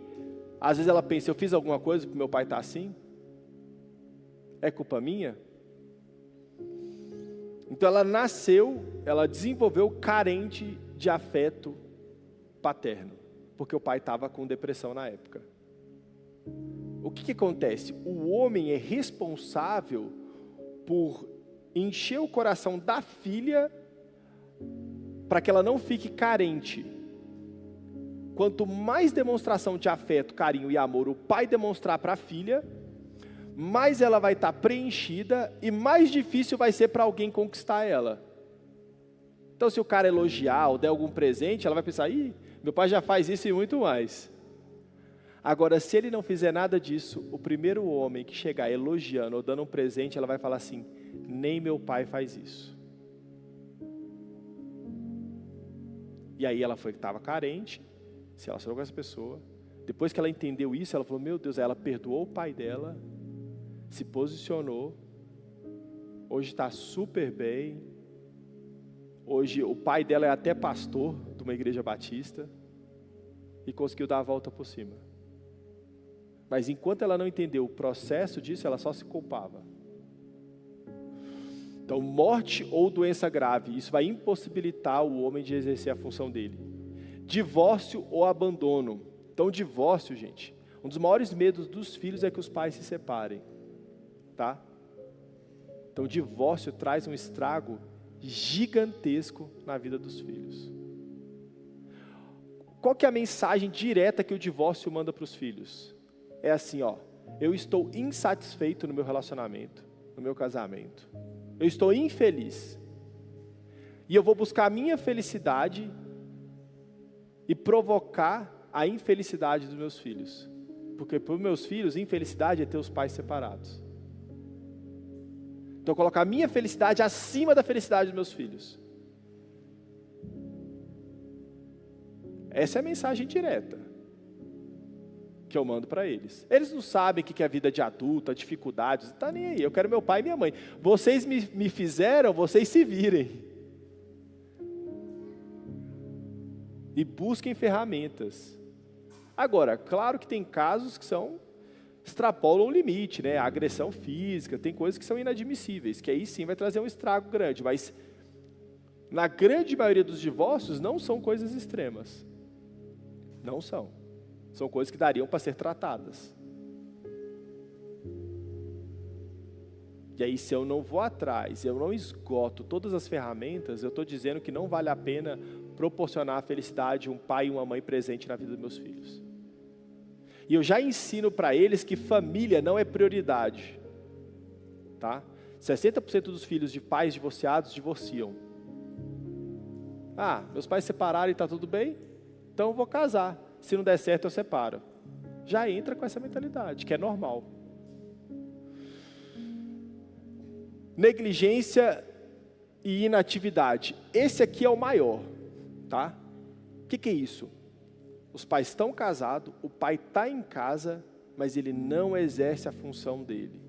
às vezes ela pensa, eu fiz alguma coisa porque meu pai está assim? É culpa minha? Então ela nasceu, ela desenvolveu carente de afeto paterno, porque o pai estava com depressão na época. O que acontece? O homem é responsável por encher o coração da filha para que ela não fique carente. Quanto mais demonstração de afeto, carinho e amor o pai demonstrar para a filha, mais ela vai estar preenchida e mais difícil vai ser para alguém conquistar ela. Então se o cara elogiar ou der algum presente, ela vai pensar, ih, meu pai já faz isso e muito mais. Agora, se ele não fizer nada disso, o primeiro homem que chegar elogiando ou dando um presente, ela vai falar assim, nem meu pai faz isso. E aí ela foi que estava carente, se relacionou com essa pessoa. Depois que ela entendeu isso, ela falou, meu Deus, ela perdoou o pai dela, se posicionou, hoje está super bem. Hoje o pai dela é até pastor de uma igreja batista e conseguiu dar a volta por cima. Mas enquanto ela não entendeu o processo disso, ela só se culpava. Então, morte ou doença grave, isso vai impossibilitar o homem de exercer a função dele. Divórcio ou abandono. Então, divórcio, gente, um dos maiores medos dos filhos é que os pais se separem. Tá? Então, divórcio traz um estrago gigantesco na vida dos filhos. Qual que é a mensagem direta que o divórcio manda para os filhos? É assim, ó, eu estou insatisfeito no meu relacionamento, no meu casamento. Eu estou infeliz. E eu vou buscar a minha felicidade e provocar a infelicidade dos meus filhos. Porque para os meus filhos, infelicidade é ter os pais separados. Então, colocar a minha felicidade acima da felicidade dos meus filhos. Essa é a mensagem direta que eu mando para eles. Eles não sabem o que é a vida de adulto, as dificuldades, não está nem aí. Eu quero meu pai e minha mãe. Vocês me fizeram, vocês se virem. E busquem ferramentas. Agora, claro que tem casos que extrapolam o limite, né? A agressão física, tem coisas que são inadmissíveis, que aí sim vai trazer um estrago grande, mas na grande maioria dos divórcios não são coisas extremas. Não são. São coisas que dariam para ser tratadas. E aí, se eu não vou atrás, eu não esgoto todas as ferramentas, eu estou dizendo que não vale a pena proporcionar a felicidade um pai e uma mãe presente na vida dos meus filhos. E eu já ensino para eles que família não é prioridade. Tá? 60% dos filhos de pais divorciados divorciam. Ah, meus pais separaram e está tudo bem? Então eu vou casar. Se não der certo, eu separo. Já entra com essa mentalidade, que é normal. Negligência e inatividade. Esse aqui é o maior, tá? O que é isso? Os pais estão casados, o pai está em casa, mas ele não exerce a função dele.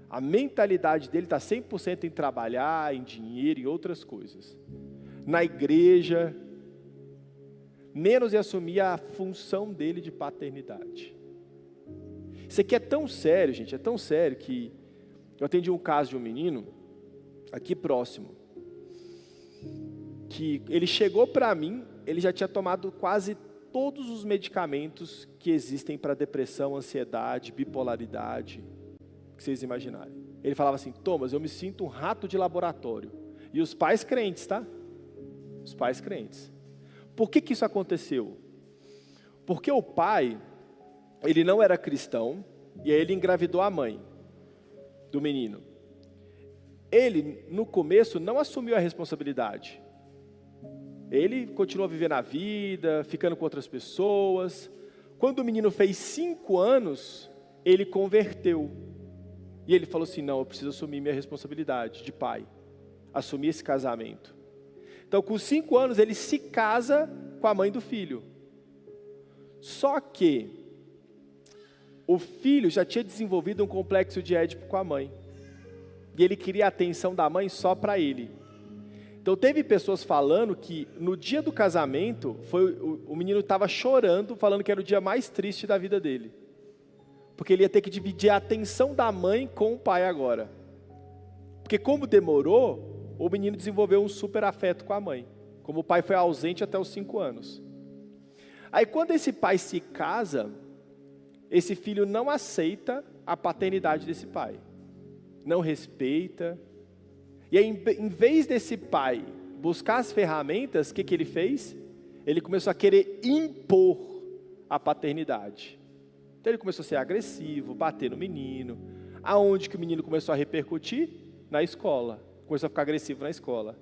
A mentalidade dele está 100% em trabalhar, em dinheiro e outras coisas. Na igreja, menos em assumir a função dele de paternidade. Isso aqui é tão sério, gente, é tão sério que eu atendi um caso de um menino, aqui próximo, que ele chegou para mim, ele já tinha tomado quase todos os medicamentos que existem para depressão, ansiedade, bipolaridade, que vocês imaginarem. Ele falava assim, Thomas, eu me sinto um rato de laboratório. E os pais crentes, tá? Os pais crentes. Por que isso aconteceu? Porque o pai, ele não era cristão, e aí ele engravidou a mãe do menino. Ele, no começo, não assumiu a responsabilidade. Ele continuou vivendo a vida, ficando com outras pessoas. Quando o menino fez 5 anos, ele converteu. E ele falou assim, não, eu preciso assumir minha responsabilidade de pai. Assumir esse casamento. Então, com 5 anos, ele se casa com a mãe do filho. Só que o filho já tinha desenvolvido um complexo de Édipo com a mãe. E ele queria a atenção da mãe só para ele. Então, teve pessoas falando que no dia do casamento, o menino estava chorando, falando que era o dia mais triste da vida dele. Porque ele ia ter que dividir a atenção da mãe com o pai agora. Porque como demorou, o menino desenvolveu um super afeto com a mãe. Como o pai foi ausente até os 5 anos. Aí quando esse pai se casa, esse filho não aceita a paternidade desse pai. Não respeita. E aí, em vez desse pai buscar as ferramentas, o que ele fez? Ele começou a querer impor a paternidade. Então ele começou a ser agressivo, bater no menino. Aonde que o menino começou a repercutir? Na escola. Começou a ficar agressivo na escola.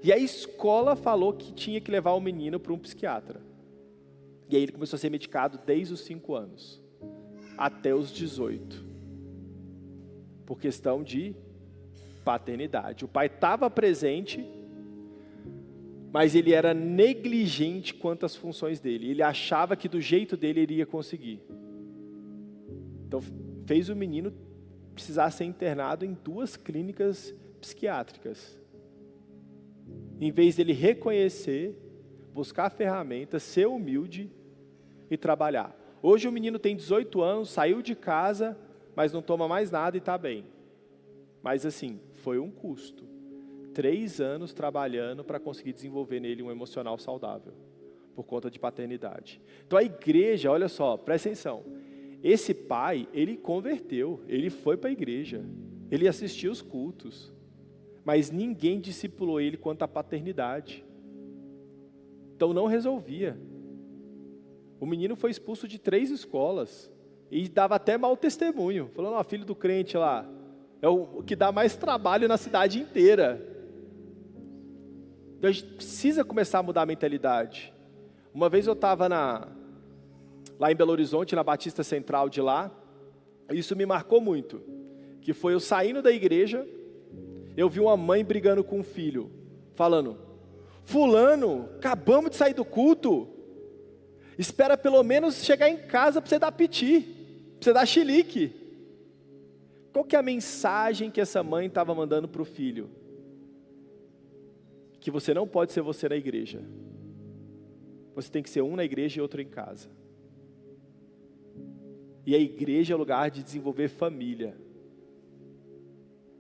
E a escola falou que tinha que levar o menino para um psiquiatra. E aí ele começou a ser medicado desde os 5 anos. Até os 18. Por questão de paternidade. O pai estava presente, mas ele era negligente quanto às funções dele. Ele achava que do jeito dele ele iria conseguir. Então fez o menino precisar ser internado em 2 clínicas psiquiátricas. Em vez dele reconhecer, buscar ferramentas, ser humilde e trabalhar. Hoje o menino tem 18 anos, saiu de casa, mas não toma mais nada e está bem. Mas assim, foi um custo. 3 anos trabalhando para conseguir desenvolver nele um emocional saudável, por conta de paternidade. Então a igreja, olha só, presta atenção. Esse pai, ele converteu, ele foi para a igreja, ele assistiu os cultos, mas ninguém discipulou ele quanto à paternidade. Então não resolvia. O menino foi expulso de 3 escolas, e dava até mau testemunho, falando, ó, filho do crente lá, é o que dá mais trabalho na cidade inteira. Então a gente precisa começar a mudar a mentalidade. Uma vez eu estava lá em Belo Horizonte, na Batista Central de lá, isso me marcou muito, que foi eu saindo da igreja, eu vi uma mãe brigando com um filho, falando, fulano, acabamos de sair do culto, espera pelo menos chegar em casa para você dar piti, para você dar chilique. Qual que é a mensagem que essa mãe estava mandando para o filho? Que você não pode ser você na igreja. Você tem que ser um na igreja e outro em casa. E a igreja é o lugar de desenvolver família.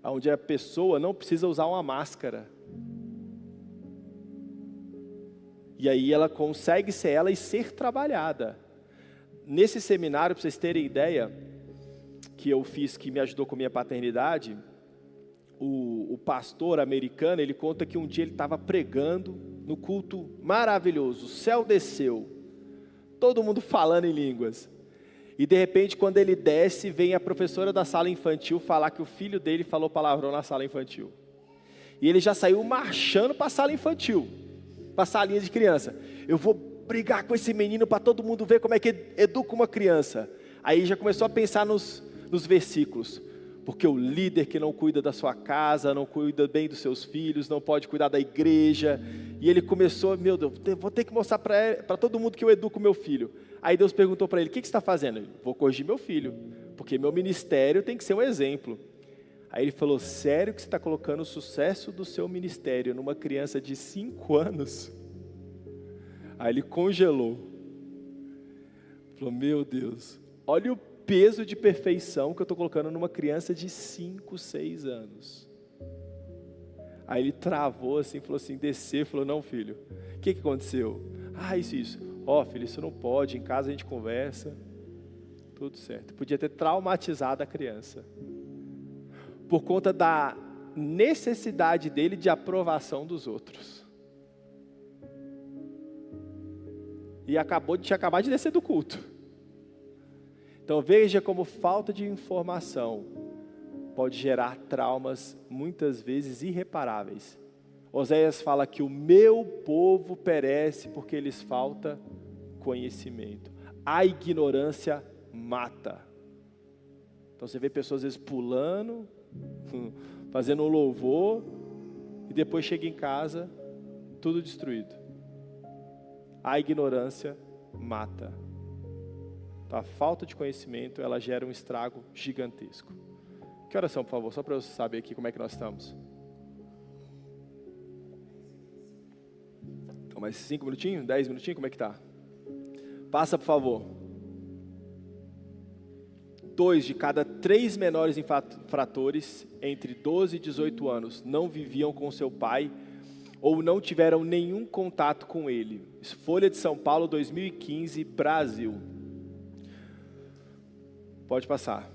Onde a pessoa não precisa usar uma máscara. E aí ela consegue ser ela e ser trabalhada. Nesse seminário, para vocês terem ideia, que eu fiz, que me ajudou com minha paternidade, o pastor americano, ele conta que um dia ele estava pregando no culto maravilhoso, o céu desceu, todo mundo falando em línguas. E de repente, quando ele desce, vem a professora da sala infantil falar que o filho dele falou palavrão na sala infantil. E ele já saiu marchando para a sala infantil, para a salinha de criança. Eu vou brigar com esse menino para todo mundo ver como é que educa uma criança. Aí já começou a pensar nos versículos. Porque o líder que não cuida da sua casa, não cuida bem dos seus filhos, não pode cuidar da igreja. E ele começou, meu Deus, vou ter que mostrar para todo mundo que eu educo meu filho. Aí Deus perguntou para ele, o que você está fazendo? Ele, vou corrigir meu filho, porque meu ministério tem que ser um exemplo. Aí ele falou, sério que você está colocando o sucesso do seu ministério numa criança de 5 anos? Aí ele congelou. Falou, meu Deus, olha o peso de perfeição que eu estou colocando numa criança de 5, 6 anos. Aí ele travou assim, falou assim, desceu, falou, não filho, o que aconteceu? Ah, isso. Ó filho, isso não pode, em casa a gente conversa. Tudo certo. Podia ter traumatizado a criança. Por conta da necessidade dele de aprovação dos outros. E tinha acabado de descer do culto. Então veja como falta de informação pode gerar traumas muitas vezes irreparáveis. Oséias fala que o meu povo perece porque lhes falta conhecimento. A ignorância mata. Então você vê pessoas às vezes pulando, fazendo um louvor, e depois chega em casa, tudo destruído. A ignorância mata. Então, a falta de conhecimento, ela gera um estrago gigantesco. Que oração, por favor, só para eu saber aqui como é que nós estamos. Então, mais 5 minutinhos, 10 minutinhos, como é que tá? Passa, por favor. 2 de cada 3 menores infratores entre 12 e 18 anos não viviam com seu pai ou não tiveram nenhum contato com ele. Folha de São Paulo, 2015, Brasil. Pode passar.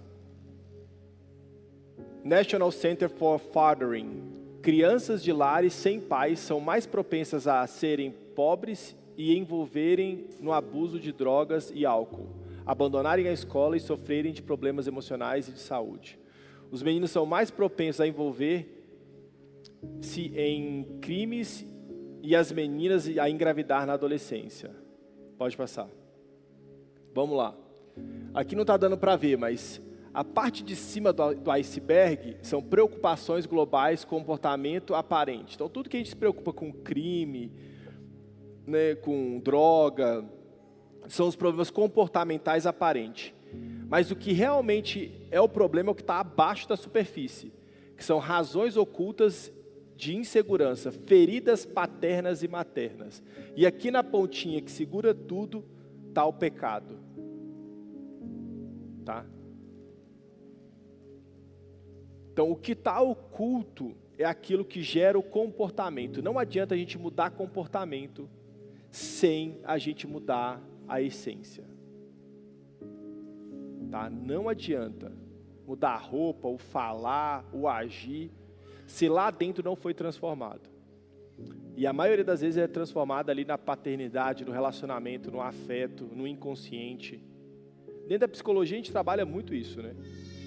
National Center for Fathering. Crianças de lares sem pais são mais propensas a serem pobres e envolverem no abuso de drogas e álcool, abandonarem a escola e sofrerem de problemas emocionais e de saúde. Os meninos são mais propensos a envolver-se em crimes e as meninas a engravidar na adolescência. Pode passar. Vamos lá. Aqui não está dando para ver, mas a parte de cima do iceberg são preocupações globais, comportamento aparente. Então, tudo que a gente se preocupa com crime, né, com droga, são os problemas comportamentais aparentes. Mas o que realmente é o problema é o que está abaixo da superfície, que são razões ocultas de insegurança, feridas paternas e maternas. E aqui na pontinha que segura tudo, está o pecado. Tá? Então, o que está oculto é aquilo que gera o comportamento. Não adianta a gente mudar comportamento sem a gente mudar a essência. Tá? Não adianta mudar a roupa, o falar, o agir, se lá dentro não foi transformado. E a maioria das vezes é transformada ali na paternidade, no relacionamento, no afeto, no inconsciente. Dentro da psicologia a gente trabalha muito isso, né?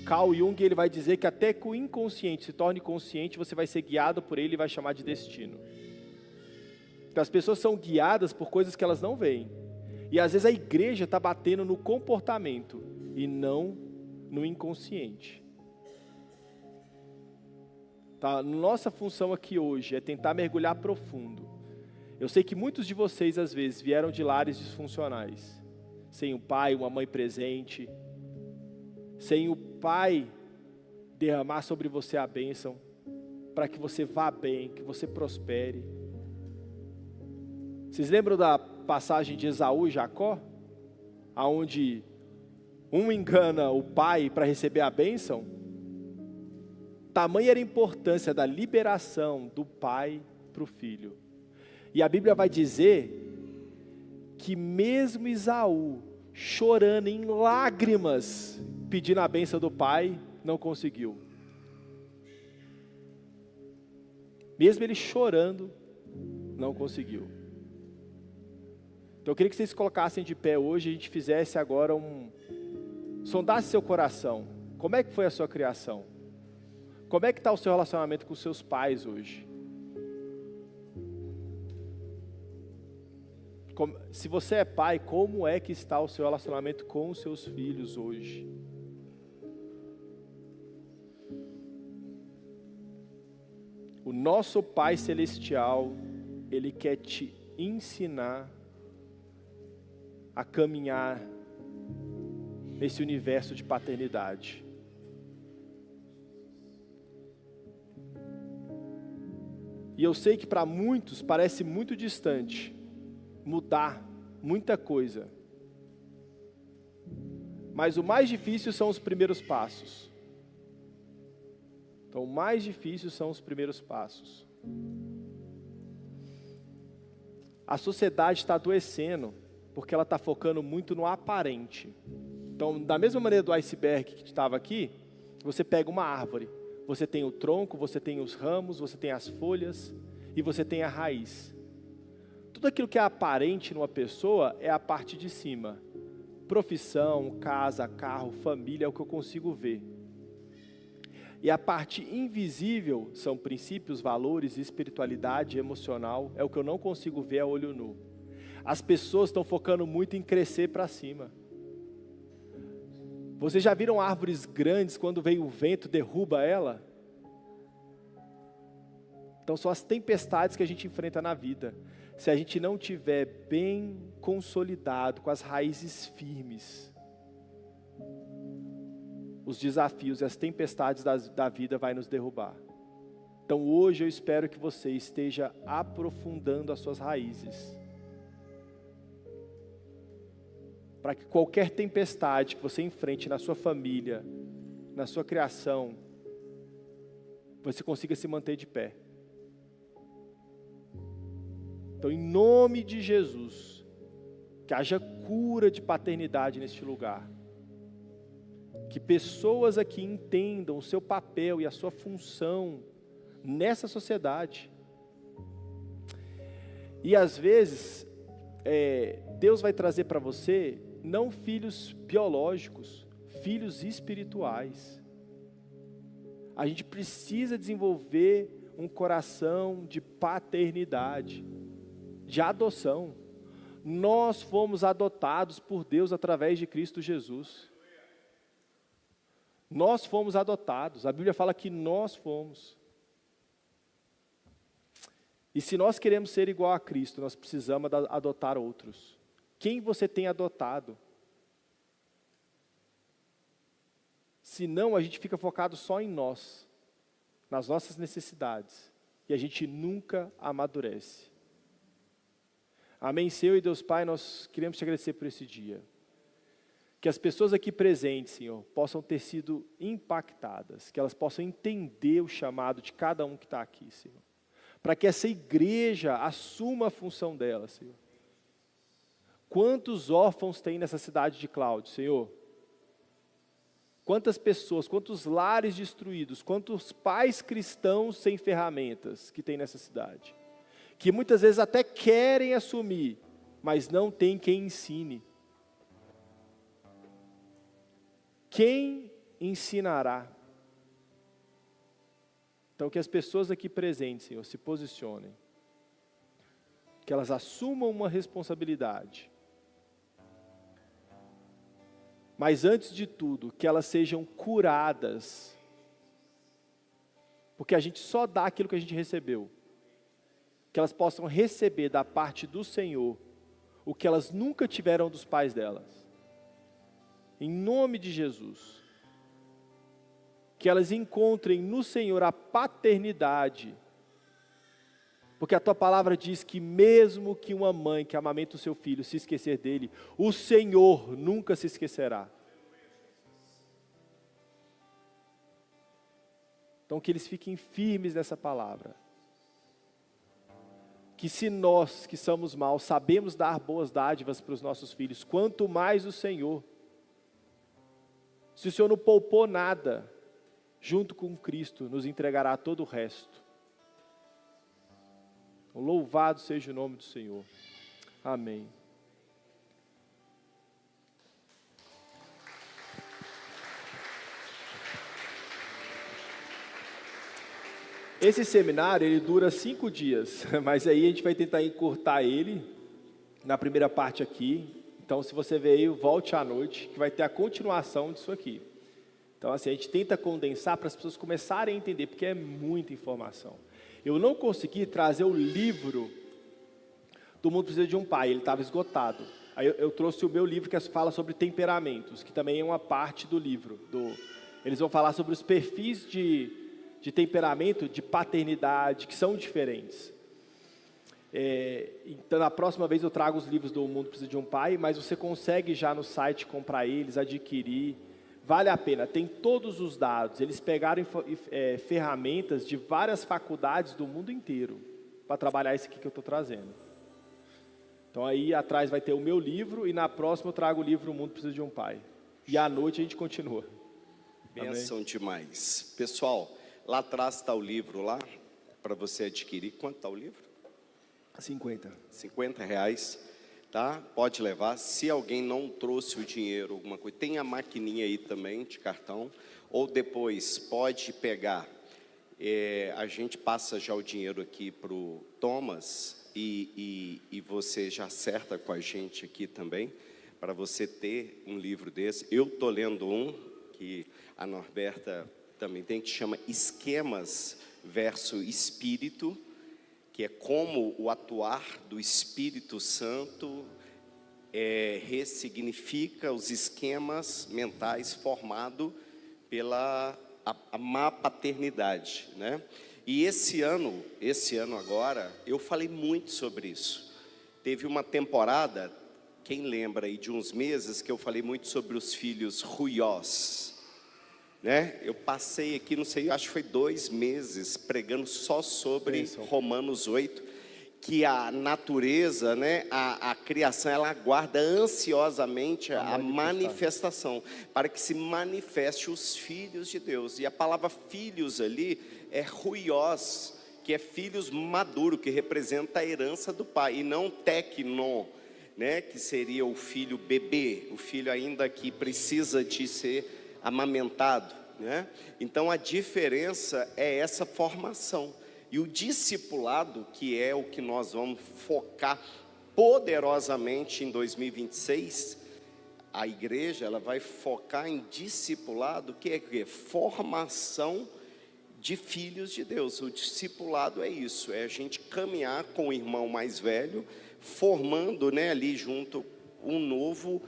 Carl Jung, ele vai dizer que até que o inconsciente se torne consciente, você vai ser guiado por ele e vai chamar de destino. Então as pessoas são guiadas por coisas que elas não veem. E às vezes a igreja está batendo no comportamento e não no inconsciente. Tá? Nossa função aqui hoje é tentar mergulhar profundo. Eu sei que muitos de vocês às vezes vieram de lares disfuncionais. Sem um pai, uma mãe presente, sem o pai derramar sobre você a bênção, para que você vá bem, que você prospere. Vocês lembram da passagem de Esaú e Jacó? Aonde um engana o pai para receber a bênção? Tamanha era a importância da liberação do pai para o filho. E a Bíblia vai dizer que mesmo Esaú, chorando em lágrimas, pedindo a bênção do pai, não conseguiu. Mesmo ele chorando, não conseguiu. Então eu queria que vocês se colocassem de pé hoje e a gente fizesse agora sondasse seu coração. Como é que foi a sua criação? Como é que está o seu relacionamento com os seus pais hoje? Se você é pai, como é que está o seu relacionamento com os seus filhos hoje? O nosso Pai Celestial, Ele quer te ensinar a caminhar nesse universo de paternidade. E eu sei que para muitos parece muito distante mudar muita coisa. Mas o mais difícil são os primeiros passos. Então, o mais difícil são os primeiros passos. A sociedade está adoecendo porque ela está focando muito no aparente. Então, da mesma maneira do iceberg que estava aqui, você pega uma árvore. Você tem o tronco, você tem os ramos, você tem as folhas e você tem a raiz. Tudo aquilo que é aparente numa pessoa é a parte de cima. Profissão, casa, carro, família é o que eu consigo ver. E a parte invisível são princípios, valores, espiritualidade, emocional, é o que eu não consigo ver a olho nu. As pessoas estão focando muito em crescer para cima. Vocês já viram árvores grandes quando vem o vento derruba ela? Então são as tempestades que a gente enfrenta na vida. Se a gente não tiver bem consolidado, com as raízes firmes, os desafios e as tempestades da vida vai nos derrubar. Então hoje eu espero que você esteja aprofundando as suas raízes. Para que qualquer tempestade que você enfrente na sua família, na sua criação, você consiga se manter de pé. Então, em nome de Jesus, que haja cura de paternidade neste lugar. Que pessoas aqui entendam o seu papel e a sua função nessa sociedade. E às vezes, Deus vai trazer para você, não filhos biológicos, filhos espirituais. A gente precisa desenvolver um coração de paternidade, de adoção. Nós fomos adotados por Deus através de Cristo Jesus. Nós fomos adotados, a Bíblia fala que nós fomos. E se nós queremos ser igual a Cristo, nós precisamos adotar outros. Quem você tem adotado? Senão a gente fica focado só em nós, nas nossas necessidades, e a gente nunca amadurece. Amém, Senhor e Deus Pai, nós queremos te agradecer por esse dia. Que as pessoas aqui presentes, Senhor, possam ter sido impactadas, que elas possam entender o chamado de cada um que está aqui, Senhor. Para que essa igreja assuma a função dela, Senhor. Quantos órfãos tem nessa cidade de Cláudio, Senhor? Quantas pessoas, quantos lares destruídos, quantos pais cristãos sem ferramentas que tem nessa cidade? Que muitas vezes até querem assumir, mas não tem quem ensine. Quem ensinará? Então que as pessoas aqui presentes, Senhor, se posicionem. Que elas assumam uma responsabilidade. Mas antes de tudo, que elas sejam curadas. Porque a gente só dá aquilo que a gente recebeu. Que elas possam receber da parte do Senhor o que elas nunca tiveram dos pais delas. Em nome de Jesus. Que elas encontrem no Senhor a paternidade. Porque a tua palavra diz que mesmo que uma mãe que amamenta o seu filho se esquecer dele, o Senhor nunca se esquecerá. Então que eles fiquem firmes nessa palavra. Que se nós que somos maus sabemos dar boas dádivas para os nossos filhos, quanto mais o Senhor. Se o Senhor não poupou nada, junto com Cristo nos entregará todo o resto. Louvado seja o nome do Senhor. Amém. Esse seminário, ele dura 5 dias, mas aí a gente vai tentar encurtar ele na primeira parte aqui. Então, se você veio, volte à noite, que vai ter a continuação disso aqui. Então, assim, a gente tenta condensar para as pessoas começarem a entender, porque é muita informação. Eu não consegui trazer o livro do Mundo Precisa de um Pai, ele estava esgotado. Aí eu trouxe o meu livro que fala sobre temperamentos, que também é uma parte do livro. Eles vão falar sobre os perfis de temperamento, de paternidade, que são diferentes. Então, na próxima vez eu trago os livros do Mundo Precisa de um Pai, mas você consegue já no site comprar eles, adquirir. Vale a pena, tem todos os dados. Eles pegaram ferramentas de várias faculdades do mundo inteiro para trabalhar esse aqui que eu estou trazendo. Então aí atrás vai ter o meu livro e na próxima eu trago o livro O Mundo Precisa de um Pai. E à noite a gente continua. Benção demais. Pessoal, lá atrás está o livro lá, para você adquirir. Quanto está o livro? 50. R$50, tá? Pode levar. Se alguém não trouxe o dinheiro, alguma coisa, tem a maquininha aí também de cartão. Ou depois pode pegar. A gente passa já o dinheiro aqui para o Thomas e você já acerta com a gente aqui também, para você ter um livro desse. Eu estou lendo um que a Norberta também tem, que chama Esquemas versus Espírito, que é como o atuar do Espírito Santo ressignifica os esquemas mentais formados pela a má paternidade, né? E esse ano agora, eu falei muito sobre isso. Teve uma temporada, quem lembra aí de uns meses, que eu falei muito sobre os filhos ruiós, né? Eu passei aqui, não sei, acho que foi 2 meses pregando só sobre Romanos 8, que a natureza, né, a criação, ela aguarda ansiosamente a manifestação, para que se manifeste os filhos de Deus. E a palavra filhos ali é ruiós, que é filhos maduros, que representa a herança do pai, e não tecnon, né, que seria o filho bebê, o filho ainda que precisa de ser amamentado, né? Então a diferença é essa formação. E o discipulado, que é o que nós vamos focar poderosamente em 2026, a igreja ela vai focar em discipulado, que é formação de filhos de Deus. O discipulado é isso, é a gente caminhar com o irmão mais velho, formando, né, ali junto um novo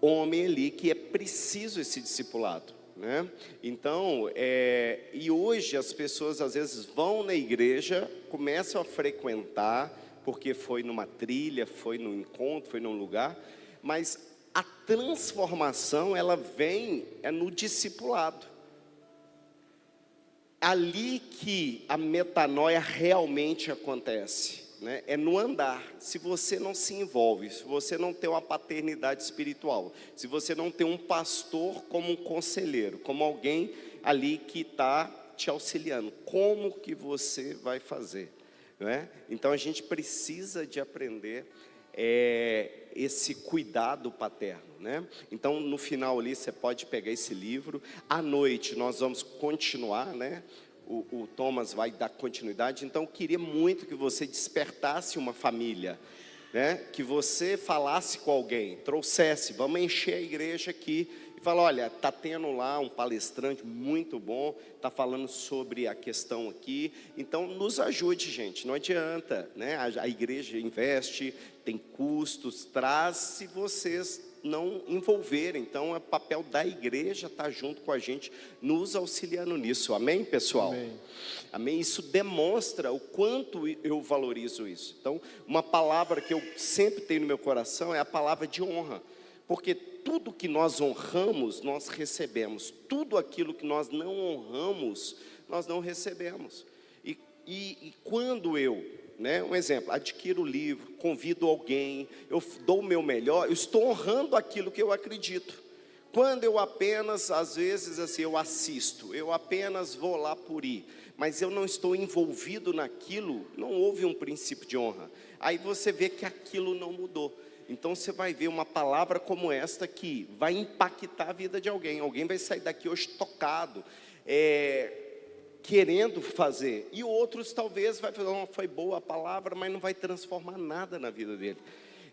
homem ali, que é preciso esse discipulado, né? Então, e hoje as pessoas às vezes vão na igreja, começam a frequentar, porque foi numa trilha, foi num encontro, foi num lugar, mas a transformação ela vem no discipulado. Ali que a metanoia realmente acontece, né? É no andar. Se você não se envolve, se você não tem uma paternidade espiritual, se você não tem um pastor como um conselheiro, como alguém ali que está te auxiliando, como que você vai fazer, né? Então a gente precisa de aprender esse cuidado paterno, né? Então no final ali você pode pegar esse livro. À noite nós vamos continuar, né? O Thomas vai dar continuidade. Então eu queria muito que você despertasse uma família, né? Que você falasse com alguém, trouxesse, vamos encher a igreja aqui e falar, olha, está tendo lá um palestrante muito bom, está falando sobre a questão aqui, então nos ajude, gente, não adianta, né? A igreja investe, tem custos, traz, se vocês não envolverem. Então é papel da igreja estar junto com a gente, nos auxiliando nisso, amém, pessoal? Amém. Amém? Isso demonstra o quanto eu valorizo isso. Então, uma palavra que eu sempre tenho no meu coração é a palavra de honra, porque tudo que nós honramos, nós recebemos. Tudo aquilo que nós não honramos, nós não recebemos. E quando eu, né, um exemplo, adquiro o livro, convido alguém, eu dou o meu melhor, eu estou honrando aquilo que eu acredito. Quando eu apenas, às vezes assim, eu assisto, eu apenas vou lá por ir, mas eu não estou envolvido naquilo, não houve um princípio de honra. Aí você vê que aquilo não mudou. Então você vai ver uma palavra como esta que vai impactar a vida de alguém. Alguém vai sair daqui hoje tocado, querendo fazer. E outros talvez vai falar, oh, foi boa a palavra, mas não vai transformar nada na vida dele.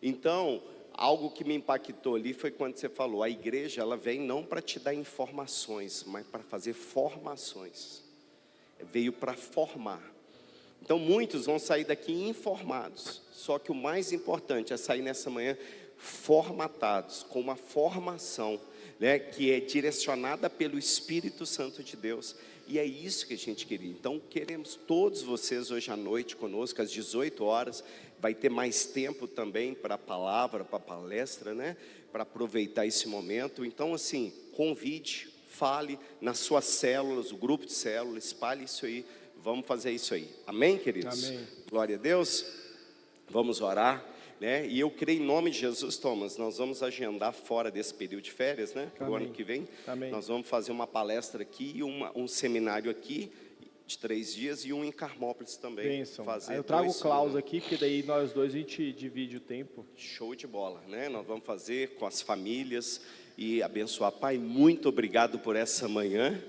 Então, algo que me impactou ali foi quando você falou, a igreja ela vem não para te dar informações, mas para fazer formações. Veio para formar. Então muitos vão sair daqui informados, só que o mais importante é sair nessa manhã formatados, com uma formação, né, que é direcionada pelo Espírito Santo de Deus. E é isso que a gente queria. Então queremos todos vocês hoje à noite conosco, às 18 horas, vai ter mais tempo também para a palavra, para a palestra, né, para aproveitar esse momento. Então assim, convide, fale nas suas células, o grupo de células, espalhe isso aí. Vamos fazer isso aí. Amém, queridos? Amém. Glória a Deus. Vamos orar, né? E eu creio em nome de Jesus, Thomas, nós vamos agendar fora desse período de férias, né? O ano que vem. Amém. Nós vamos fazer uma palestra aqui e um seminário aqui de 3 dias e um em Carmópolis também. Bênção. Fazer Aí eu trago o Klaus né? aqui, porque daí nós dois a gente divide o tempo. Show de bola, né? Nós vamos fazer com as famílias e abençoar. Pai, muito obrigado por essa manhã,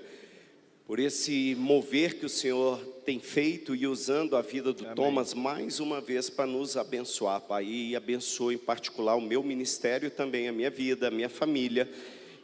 por esse mover que o Senhor tem feito e usando a vida do Amém. Thomas mais uma vez para nos abençoar, Pai. E abençoe em particular o meu ministério e também a minha vida, a minha família,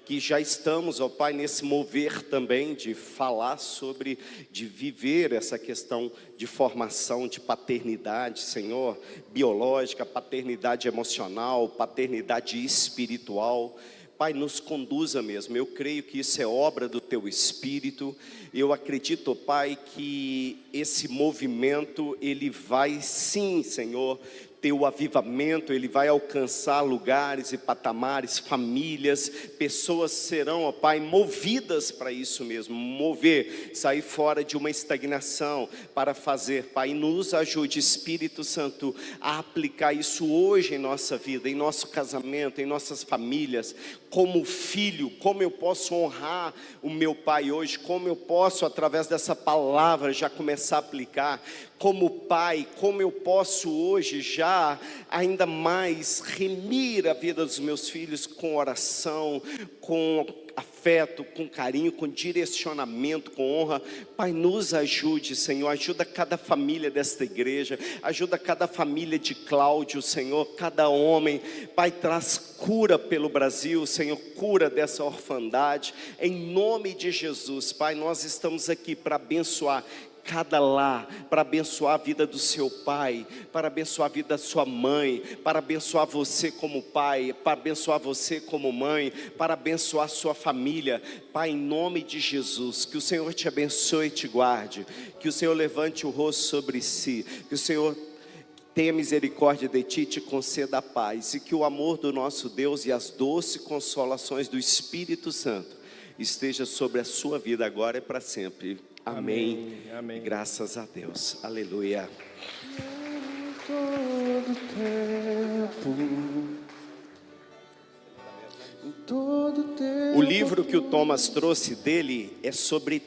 que já estamos, ó Pai, nesse mover também de falar sobre, de viver essa questão de formação, de paternidade, Senhor, biológica, paternidade emocional, paternidade espiritual. Pai, nos conduza mesmo, eu creio que isso é obra do Teu Espírito, eu acredito, Pai, que esse movimento, ele vai sim, Senhor, ter o avivamento, ele vai alcançar lugares e patamares, famílias, pessoas serão, ó Pai, movidas para isso mesmo, mover, sair fora de uma estagnação, para fazer, Pai, nos ajude, Espírito Santo, a aplicar isso hoje em nossa vida, em nosso casamento, em nossas famílias, como filho, como eu posso honrar o meu pai hoje, como eu posso, através dessa palavra, já começar a aplicar, como pai, como eu posso hoje já ainda mais remir a vida dos meus filhos com oração, com afeto, com carinho, com direcionamento, com honra. Pai, nos ajude, Senhor, ajuda cada família desta igreja, ajuda cada família de Cláudio, Senhor, cada homem. Pai, traz cura pelo Brasil, Senhor, cura dessa orfandade, em nome de Jesus. Pai, nós estamos aqui para abençoar cada lar, para abençoar a vida do seu pai, para abençoar a vida da sua mãe, para abençoar você como pai, para abençoar você como mãe, para abençoar a sua família. Pai, em nome de Jesus, que o Senhor te abençoe e te guarde, que o Senhor levante o rosto sobre si, que o Senhor tenha misericórdia de ti e te conceda a paz, e que o amor do nosso Deus e as doces consolações do Espírito Santo esteja sobre a sua vida agora e para sempre. Amém. Amém. Graças a Deus. Aleluia. O livro que o Thomas trouxe dele é sobre